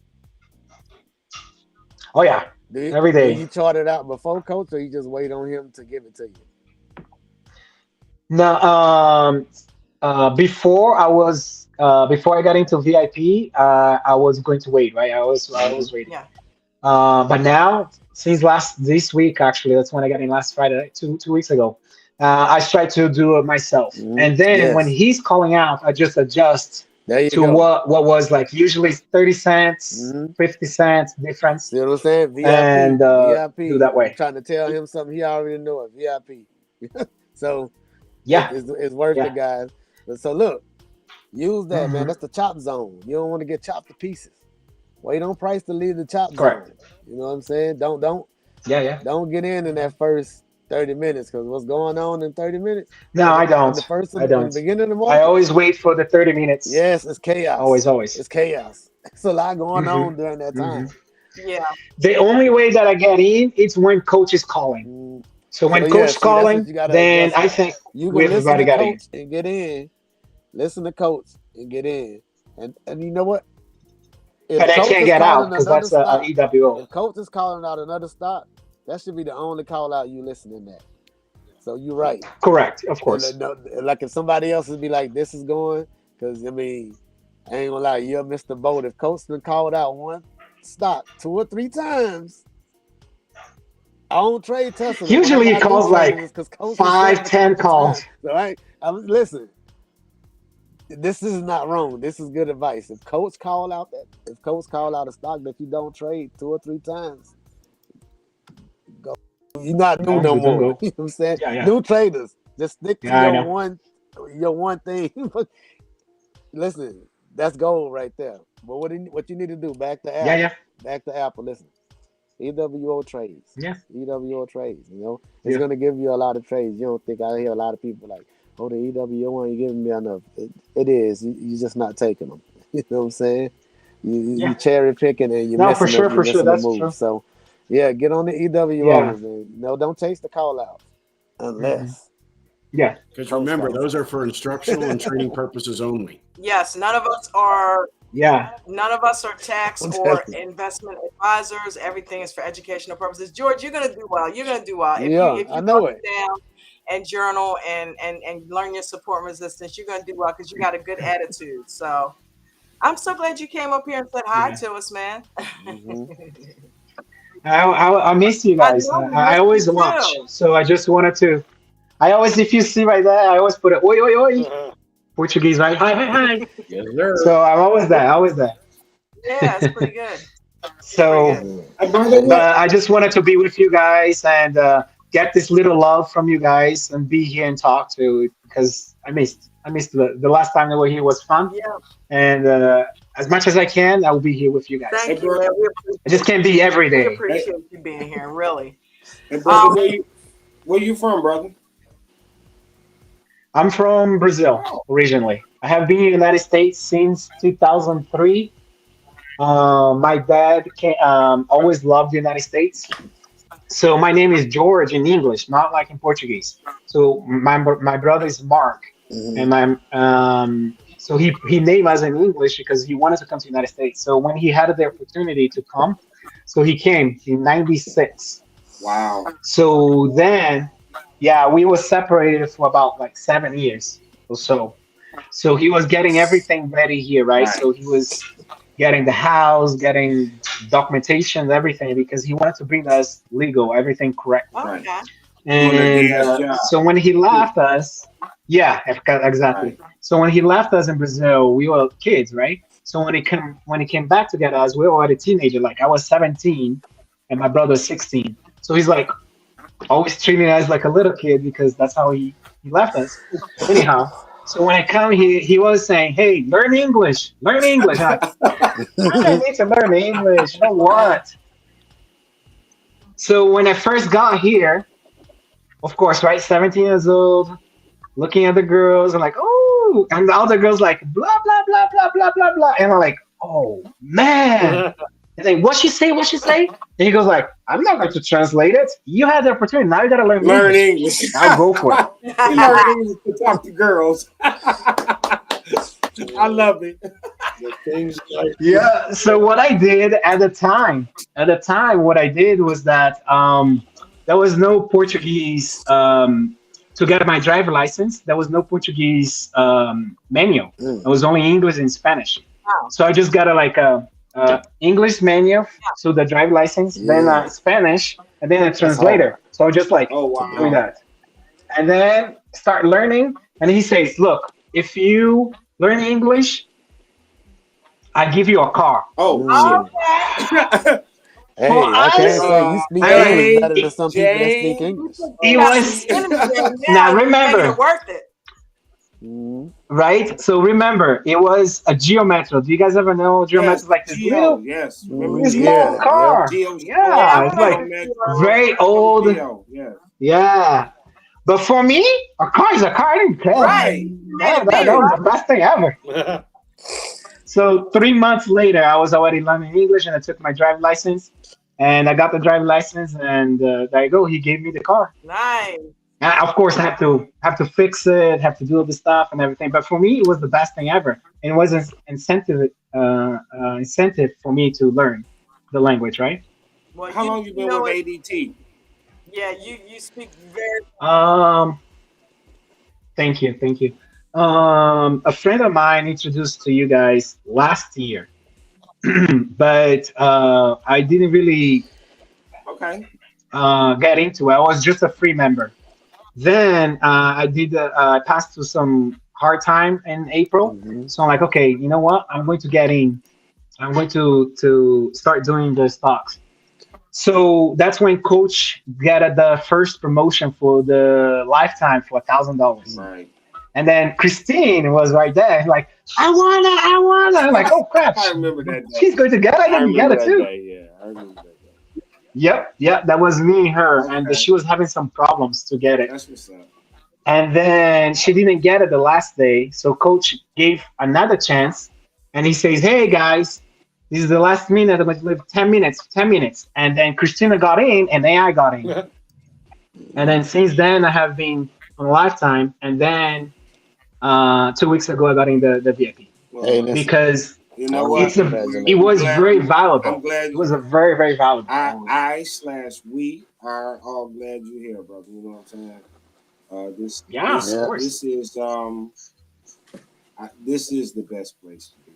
Oh yeah, every day. Do you chart it out before Coach, or you just wait on him to give it to you? No, before I got into VIP, I was going to wait, right? I was waiting. Yeah. But now, since this week, actually, that's when I got in last Friday, two weeks ago. I try to do it myself. And then when Yes. he's calling out, I just adjust There you to go. what was like usually 30 cents, Mm-hmm. 50 cents difference, See what I'm saying? and VIP. VIP. do that You way. trying to tell him something he already know it. VIP. So Yeah, it's worth yeah, it, guys. So look, use that, man. hmm That's the chop zone. You don't want to get chopped to pieces. Wait on price to leave the chop correct. zone. You know what I'm saying? Yeah, yeah. Don't get in that first 30 minutes, because what's going on in 30 minutes No, I in don't. the first I in the don't. beginning of the I market? always wait for the 30 minutes. Yes, it's Always, chaos. always. It's chaos. It's a lot going hmm on during that hmm time. Yeah. The only way that I get in is when coach is calling. Mm. So So when yeah, coach is see, that's what calling, you gotta then adjust I that. think You we can listen everybody to got in. coach and get in. Listen to coach and get in. And you know what? If But I coach can't is get out calling because another that's a stock, EWO. if coach is calling out another stock, that should be the only call out you listening at. So you're right. Correct, of course. Like if somebody else would be like, this is going, because I mean, I ain't gonna lie, you'll miss the boat. If coach been called out one stock 2 or 3 times, I don't trade Tesla. And whenever Usually I it do calls trade it, like it's because coach has said five, it a 10 couple calls. times. So I was listen. This is not wrong. This is good advice. If coach call out a stock that you don't trade 2 or 3 times, go. You're not new Don't no go, don't more. go. You know what I'm saying? Yeah, yeah. New traders, just stick to Yeah, I know. your one thing. Listen, that's gold right there. But what you need to do, back to Yeah, Apple. yeah, Back to Apple. Listen. EWO trades. yeah, EWO trades. It's yeah, gonna give you a lot of trades. You don't think I hear a lot of people like, oh, the EWO ain't giving me enough. It is. You're just not taking them. You know what I'm saying? You yeah. cherry picking and No, for sure, you're for sure. missing the That's move. true. So yeah, get on the Yeah. EWOs and no, don't chase the call outs hmm unless Yeah. Because coach remember, calls those out. are for instructional and training purposes only. Yes. None of us are tax I'm telling or you. investment advisors. Everything is for educational purposes. George, you're gonna do well. You're gonna do well if you Yeah, if I you know wrote it. it down and journal and learn your support and resistance. You're gonna do well because you got a good attitude. So I'm so glad you came up here and said hi Yeah. to us, man. Hmm. I miss you I guys. know we I missed you always watch. too. So I just wanted to. I always, if you see right there, I always put a oi, oi, oi. Portuguese, right? Hi, hi, hi. Yes, sir. So I'm always there, always there. Yeah, it's pretty good. It's pretty So, good. Brother, what? but I just wanted to be with you guys and get this little love from you guys and be here and talk to because I missed the last time they were here was fun. Yeah. And as much as I can, I will be here with you guys. Hey, Thank you, brother. man. I just can't be every We day. Hey, appreciate you being here, really. hey, brother, Um, where you from, brother? I'm from Brazil Oh, originally. I have been in the United States since 2003. My dad always loved the United States. So my name is George in English, not like in Portuguese. So my brother is Mark, Hmm. and so he named us in English because he wanted to come to the United States. So when he had the opportunity to come, so he came in '96. wow. So then, yeah, we were separated for about like 7 years or so. So he was getting everything ready here, right? Right. So he was getting the house, getting documentation, everything, because he wanted to bring us legal, everything correctly. Right. okay. Doing a good And ass job. so when he Too. left us, yeah, exactly. Right. So when he left us in Brazil, we were kids, right? So when he came back to get us, we were already teenager. Like I was 17 and my brother was 16. So he's like always treating us like a little kid because that's how he left us. Anyhow, so when I come, he was saying, "Hey, learn English, learn English." I'm like, I don't need to learn English. For what? So when I first got here, of course, right, 17 years old, looking at the girls, I'm like, oh, and all the girls like blah blah blah blah blah blah blah, and I'm like, oh man. And then what she say? What she say? And he goes like, I'm not going to translate it. You had the opportunity. Now you got to learn Learn English. English. Now go for it. He learned English to talk to girls. I love it. The things like Yeah. So what I did at the time, what I did was that there was no Portuguese to get my driver license. There was no Portuguese manual. It was only English and Spanish. Wow. So I just got a English manual, so the driver license, then Yeah, Spanish, and then a that's hard. translator. So I just like oh To doing wow. do. that. and then start learning. And he says, "Look, if you learn English, I give you a car." Oh Okay. Hey, For I can't us, say you speak I English mean, better than some people that speak Jay. You English. think it you got some was skin in the game now. now. You're making it Remember, worth it. Mhm. right? So remember, it was a Geo Metro. Do you guys ever know Geo Metro? Yes, It's like Geo. Yes, remember this Geo? little Yeah, yep. car. Geo Sport, Yeah, I Yeah, it's like Geo remember Metro, very old. Geo. Yes. Yeah, but for me, a car is a car. I didn't care. Right. Right. You made it That big. was the best thing ever. So 3 months later, I was already learning English, and I took my driving license, and I got the driving license, and there you go. He gave me the car. Nice. And of course, I have to fix it, have to do all the stuff and everything. But for me, it was the best thing ever, and it was an incentive for me to learn the language, right? Well, How long you you been know with it. ADT? Yeah, you speak very. Um, thank you, thank you. A friend of mine introduced to you guys last year, but I didn't really Okay. get into it. I was just a free member. Then I passed through some hard time in April. Mhm. So I'm like, okay, you know what? I'm going to get in. I'm going to start doing the stocks. So that's when Coach got the first promotion for the lifetime for $1,000. Right. And then Christine was right there, like, I wanna. I'm like, oh crap, I remember that day. she's going to get it. I Then you get remember it that too. day. Yeah, I remember that day. Yep, that was me and her, and Okay. she was having some problems to get it. That's what's up. And then she didn't get it the last day. So coach gave another chance and he says, hey guys, this is the last minute. I'm going to leave 10 minutes, 10 minutes. And then Christina got in and AI got in. And then since then I have been on lifetime. And then 2 weeks ago I got in the VIP Well, Hey, listen, because you I know want what? to it congratulate was glad- very I'm valuable. glad It was a very, very valuable. we are all glad you're here, brother. You know what I'm saying? This Yeah, this of course. this is the best place to be.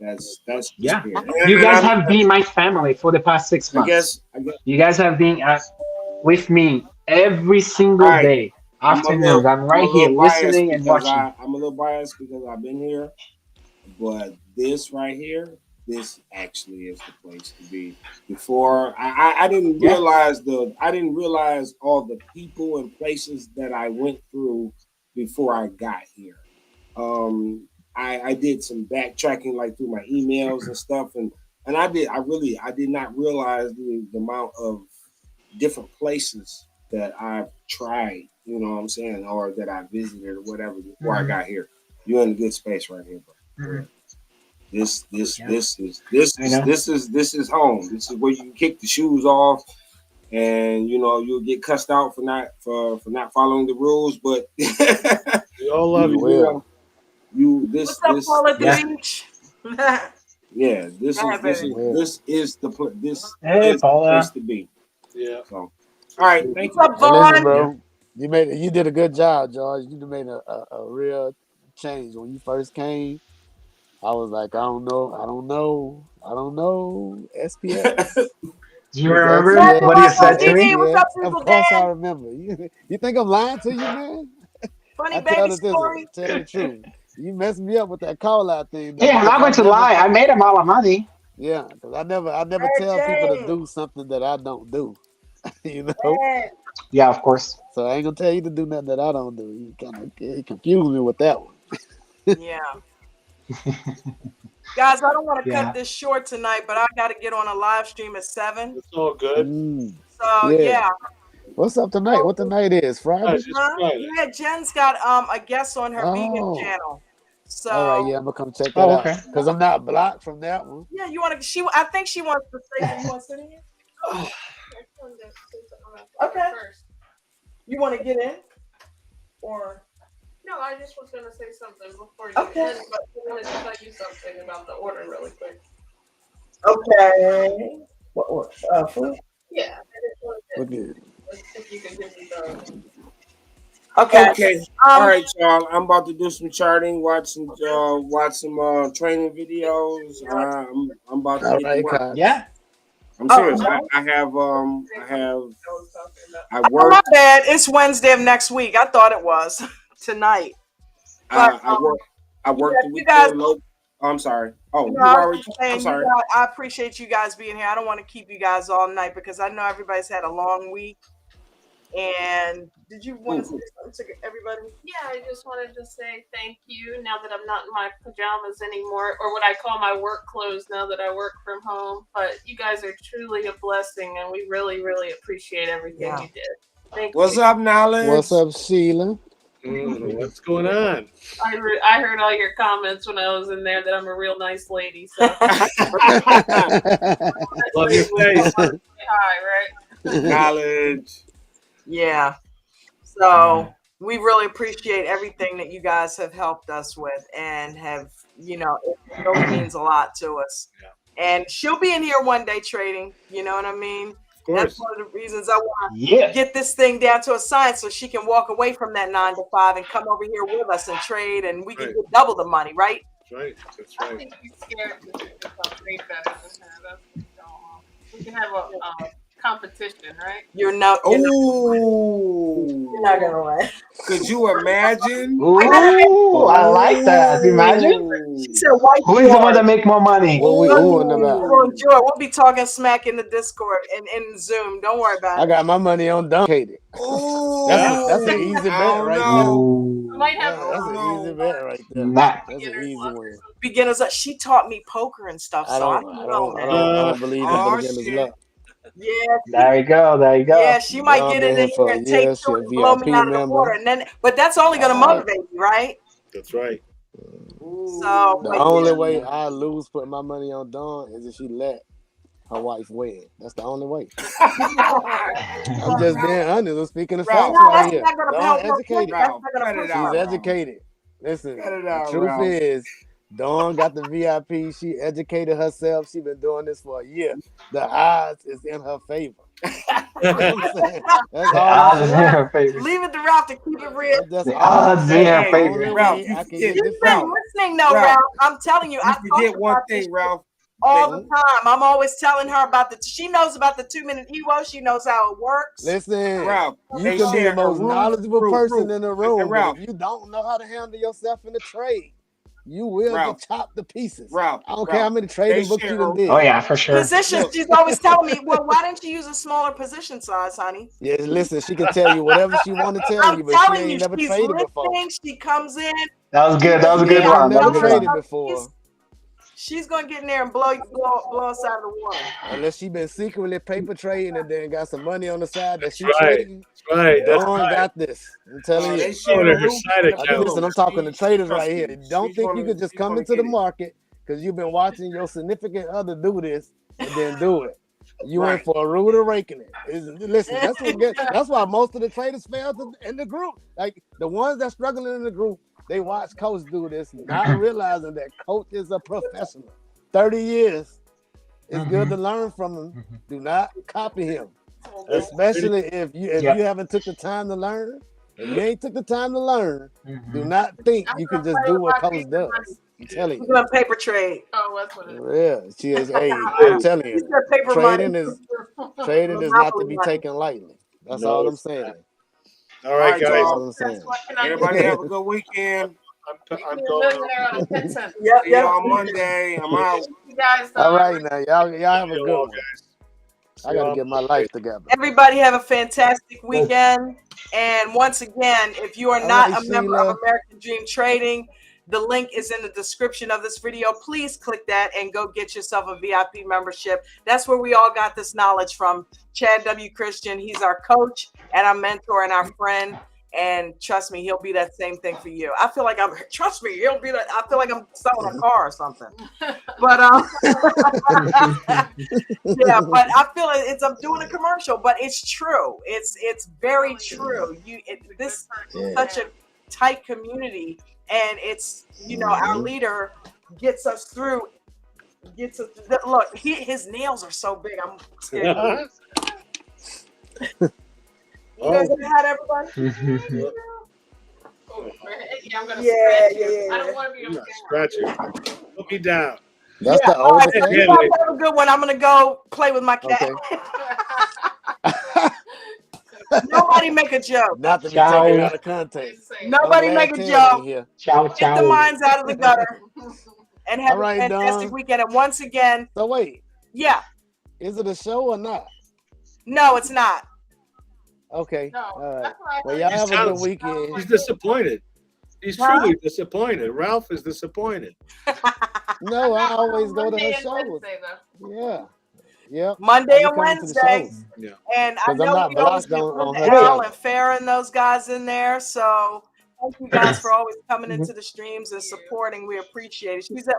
That's the Yeah. spirit. You And guys have been my family for the past 6 months. I guess. You guys have been with me every single All right. day, afternoons. I'm right here listening and watching. I'm a little biased because I've been here, but this right here, this actually is the place to be. Before I didn't realize all the people and places that I went through before I got here. I did some backtracking like through my emails and stuff, and I did not realize the amount of different places that I've tried, you know what I'm saying, or that I visited or whatever before I got here. You're in a good space right here, bro. This is home. This is where you can kick the shoes off, and you'll get cussed out for not following the rules, but We all love you. What's up, Paul at the beach? Yeah, this is the place to be. Yeah. So, all right, thank you. What's up, Hey, listen, Vaughn? bro. You did a good job, George. You made a real change when you first came. I was like, I don't know. SPS. Do you remember SPS, what you said to me? What's up, SPS. Of People course, I Dan? remember. You think I'm lying to you, man? Funny I baby tell the story. truth. You messed me up with that call out thing. Hey, I'm not going to lie. I made him all the money. Yeah, because I never tell people to do something that I don't do. You know. Yeah, of course. So I ain't gonna tell you to do nothing that I don't do. You kind of confused me with that one. Yeah. Guys, I don't want to cut this short tonight, but I got to get on a live stream at 7. It's all good. So yeah. What's up tonight? What the night is? Friday? Yeah, Jen's got a guest on her vegan channel. So all right, yeah, I'm gonna come check that out because I'm not blocked from that one. Yeah, you want to? I think she wants to say. You want to sit in here? Okay. You want to get in, or? No, I just was gonna say something before you. Okay. But I wanted to tell you something about the order really quick. Okay. What? Food? Yeah. I just wanted to, if you could give me the. Okay. All right, y'all. I'm about to do some charting, watch some training videos. I'm about to get to work. Yeah. I'm serious. I Oh, work. my bad. It's Wednesday of next week. I thought it was tonight. But I work yeah, the you guys. weekend. Oh, I'm sorry. Oh, No, you I was already. just I'm saying, sorry. I appreciate you guys being here. I don't want to keep you guys all night because I know everybody's had a long week. And did you want to say something to everybody? Yeah, I just wanted to say thank you now that I'm not in my pajamas anymore, or what I call my work clothes now that I work from home. But you guys are truly a blessing, and we really, really appreciate everything you did. Thank you. What's up, Knowledge? What's up, Sheila? What's going on? I heard all your comments when I was in there that I'm a real nice lady. So Love your face. Hi, right? Knowledge. Yeah. So we really appreciate everything that you guys have helped us with and have, it really means a lot to us. Yeah. And she'll be in here one day trading, you know what I mean? Of course. That's one of the reasons I want to get this thing down to a science so she can walk away from that 9 to 5 and come over here with us and trade, and we can get double the money, right? That's right. That's right. I think you're scared to do something better than her. We can have a competition, right? You're not Oh, you're not gonna win. Could you imagine? Ooh, I like that. Imagine. She said, "White Who is the one that make more money?" What we oohing about? We'll enjoy. We'll be talking smack in the Discord and in Zoom. Don't worry about it. I got my money on Dunkated. That's an easy bet right there. Might have That's an easy bet right there. Nah. That's an easy one. Beginners. She taught me poker and stuff, so I don't believe in beginner's luck. Yeah. There you go. There you go. Yeah, she might get in there and take two and blow me out of the water, and then. But that's only going to motivate you, right? That's right. So the only way I lose putting my money on Dawn is if she let her wife win. That's the only way. I'm just being honest. I'm speaking of facts right here. Dawn educated. She's educated. Listen, the truth is, Dawn got the VIP. She educated herself. She's been doing this for a year. The odds is in her favor. You know what I'm saying? That's all odds is in her favor. Leave it to Ralph to keep it real. The odds in her favor. Ralph, You've been listening, though, Ralph. I'm telling you, I forget one thing, Ralph. All the time. I'm always telling her about she knows about the 2-minute EWO. She knows how it works. Listen, Ralph, you can be the most knowledgeable person in the room, but if you don't know how to handle yourself in the trade, you will get chopped to pieces. Ralph, I don't care how many trading books you done did. Oh yeah, for sure. Positions. She's always telling me, well, why didn't you use a smaller position size, honey? Yeah, listen, she can tell you whatever she want to tell you, but she ain't never traded before. She comes in. That was good. That was a good one. Never traded before. She's gonna get in there and blow us out of the water. Unless she been secretly paper trading and then got some money on the side that she That's trading. right. That's right. Got this. I'm telling you. Listen, I'm talking to traders right here. Don't think you could just come into the market because you've been watching your significant other do this and then do it. You went for a rude awakening. Listen, that's why most of the traders fail in the group. Like the ones that struggling in the group, they watch Coach do this, not realizing that Coach is a professional. 30 years. It's good to learn from him. Do not copy him. Especially if you haven't took the time to learn. If you ain't took the time to learn, do not think you can just do what Coach does. I'm telling you. You're doing paper trade. Oh, that's what it is. Yeah, she is. Hey, I'm telling you, trading is not to be taken lightly. That's all I'm saying. All right, guys. That's all I'm saying. Everybody have a good weekend. I'm going. Yep. See you on Monday. I'm out. You guys, all right, now y'all have a good one. I gotta get my life together. Everybody have a fantastic weekend. And once again, if you are not a member of American Dream Trading, the link is in the description of this video. Please click that and go get yourself a VIP membership. That's where we all got this knowledge from. Chad W. Christian, he's our coach and our mentor and our friend. And trust me, he'll be that same thing for you. I feel like he'll be that. I feel like I'm selling a car or something. But yeah, but I feel I'm doing a commercial, but it's true. It's very true. This is such a tight community, and it's our leader gets us through. Look, his nails are so big. I'm scared. You guys ever had everybody? I'm gonna yeah. I don't want to be scratch you. Put me down. That's Yeah. the All right. older So cat. you guys have a good one. I'm gonna go play with my cat. Okay. Nobody make a joke. Not to be Ciao. taken out of context. I'm Nobody glad make a Ted joke. ain't here. Ciao, Get the ciao. minds out of the gutter and have All right, a fantastic Don. weekend. And once again, So wait, yeah. is it a show or not? No, it's not. Okay. No, All right. that's what I Well, thought. y'all He have a good sounds- weekend. He's disappointed. He's truly disappointed. Ralph is disappointed. No, I always go to Monday her and shows. Wednesday, though. Yeah. Yep. Monday I be and coming to the Wednesday. shows. Yeah. And I 'Cause I'm know not we always blocked get on Linda her Al channel. and Farrah and those guys in there. So thank you guys for always coming into the streams and supporting. We appreciate it. She's at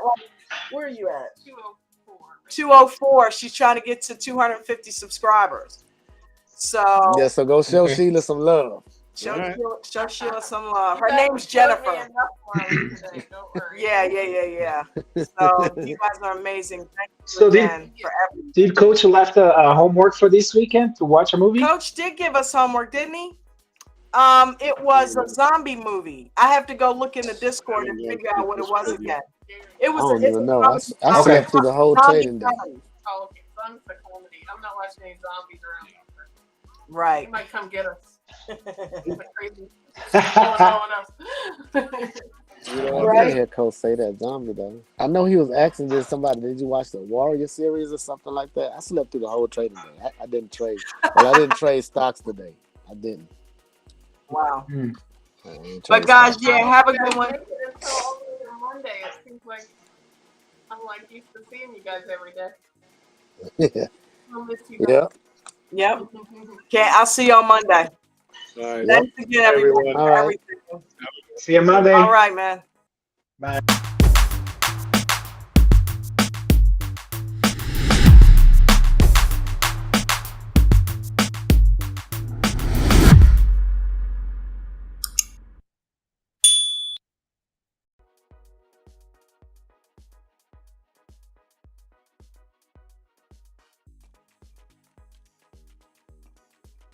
where are you at? 204. 204. She's trying to get to 250 subscribers. So Yeah, so go show Sheila some love. show, All right. show Sheila some love. You Her guys name's showed me Jennifer. enough love today, don't worry. Yeah. So you guys are amazing. Thank you So again for everything. did Coach left a homework for this weekend to watch a movie? Coach did give us homework, didn't he? It was a zombie movie. I have to go look in the Discord and figure out what it was again. It I was. don't It's even a know. zombie I Okay. slept through the whole zombie trading day. comedy. Oh, okay. Son's a comedy. I'm not watching any zombies around here. They Right. might come get us. It's crazy. Going on. You know, I Right. didn't hear Coach say that zombie though. I know he was asking just somebody, did you watch the Warrior series or something like that? I slept through the whole trading day. I didn't trade. Well, I didn't trade stocks today. I didn't. Wow. I didn't trade But guys, stocks. yeah, have a good one. Make it until over Monday. It seems like I'm like used to seeing you guys every day. Yeah. I'll miss you Yeah. guys. Yep. Okay, I'll see you on Monday. All right. Thanks again, everyone, Everyone. for All right. everything. See you Monday. All right, man. Bye.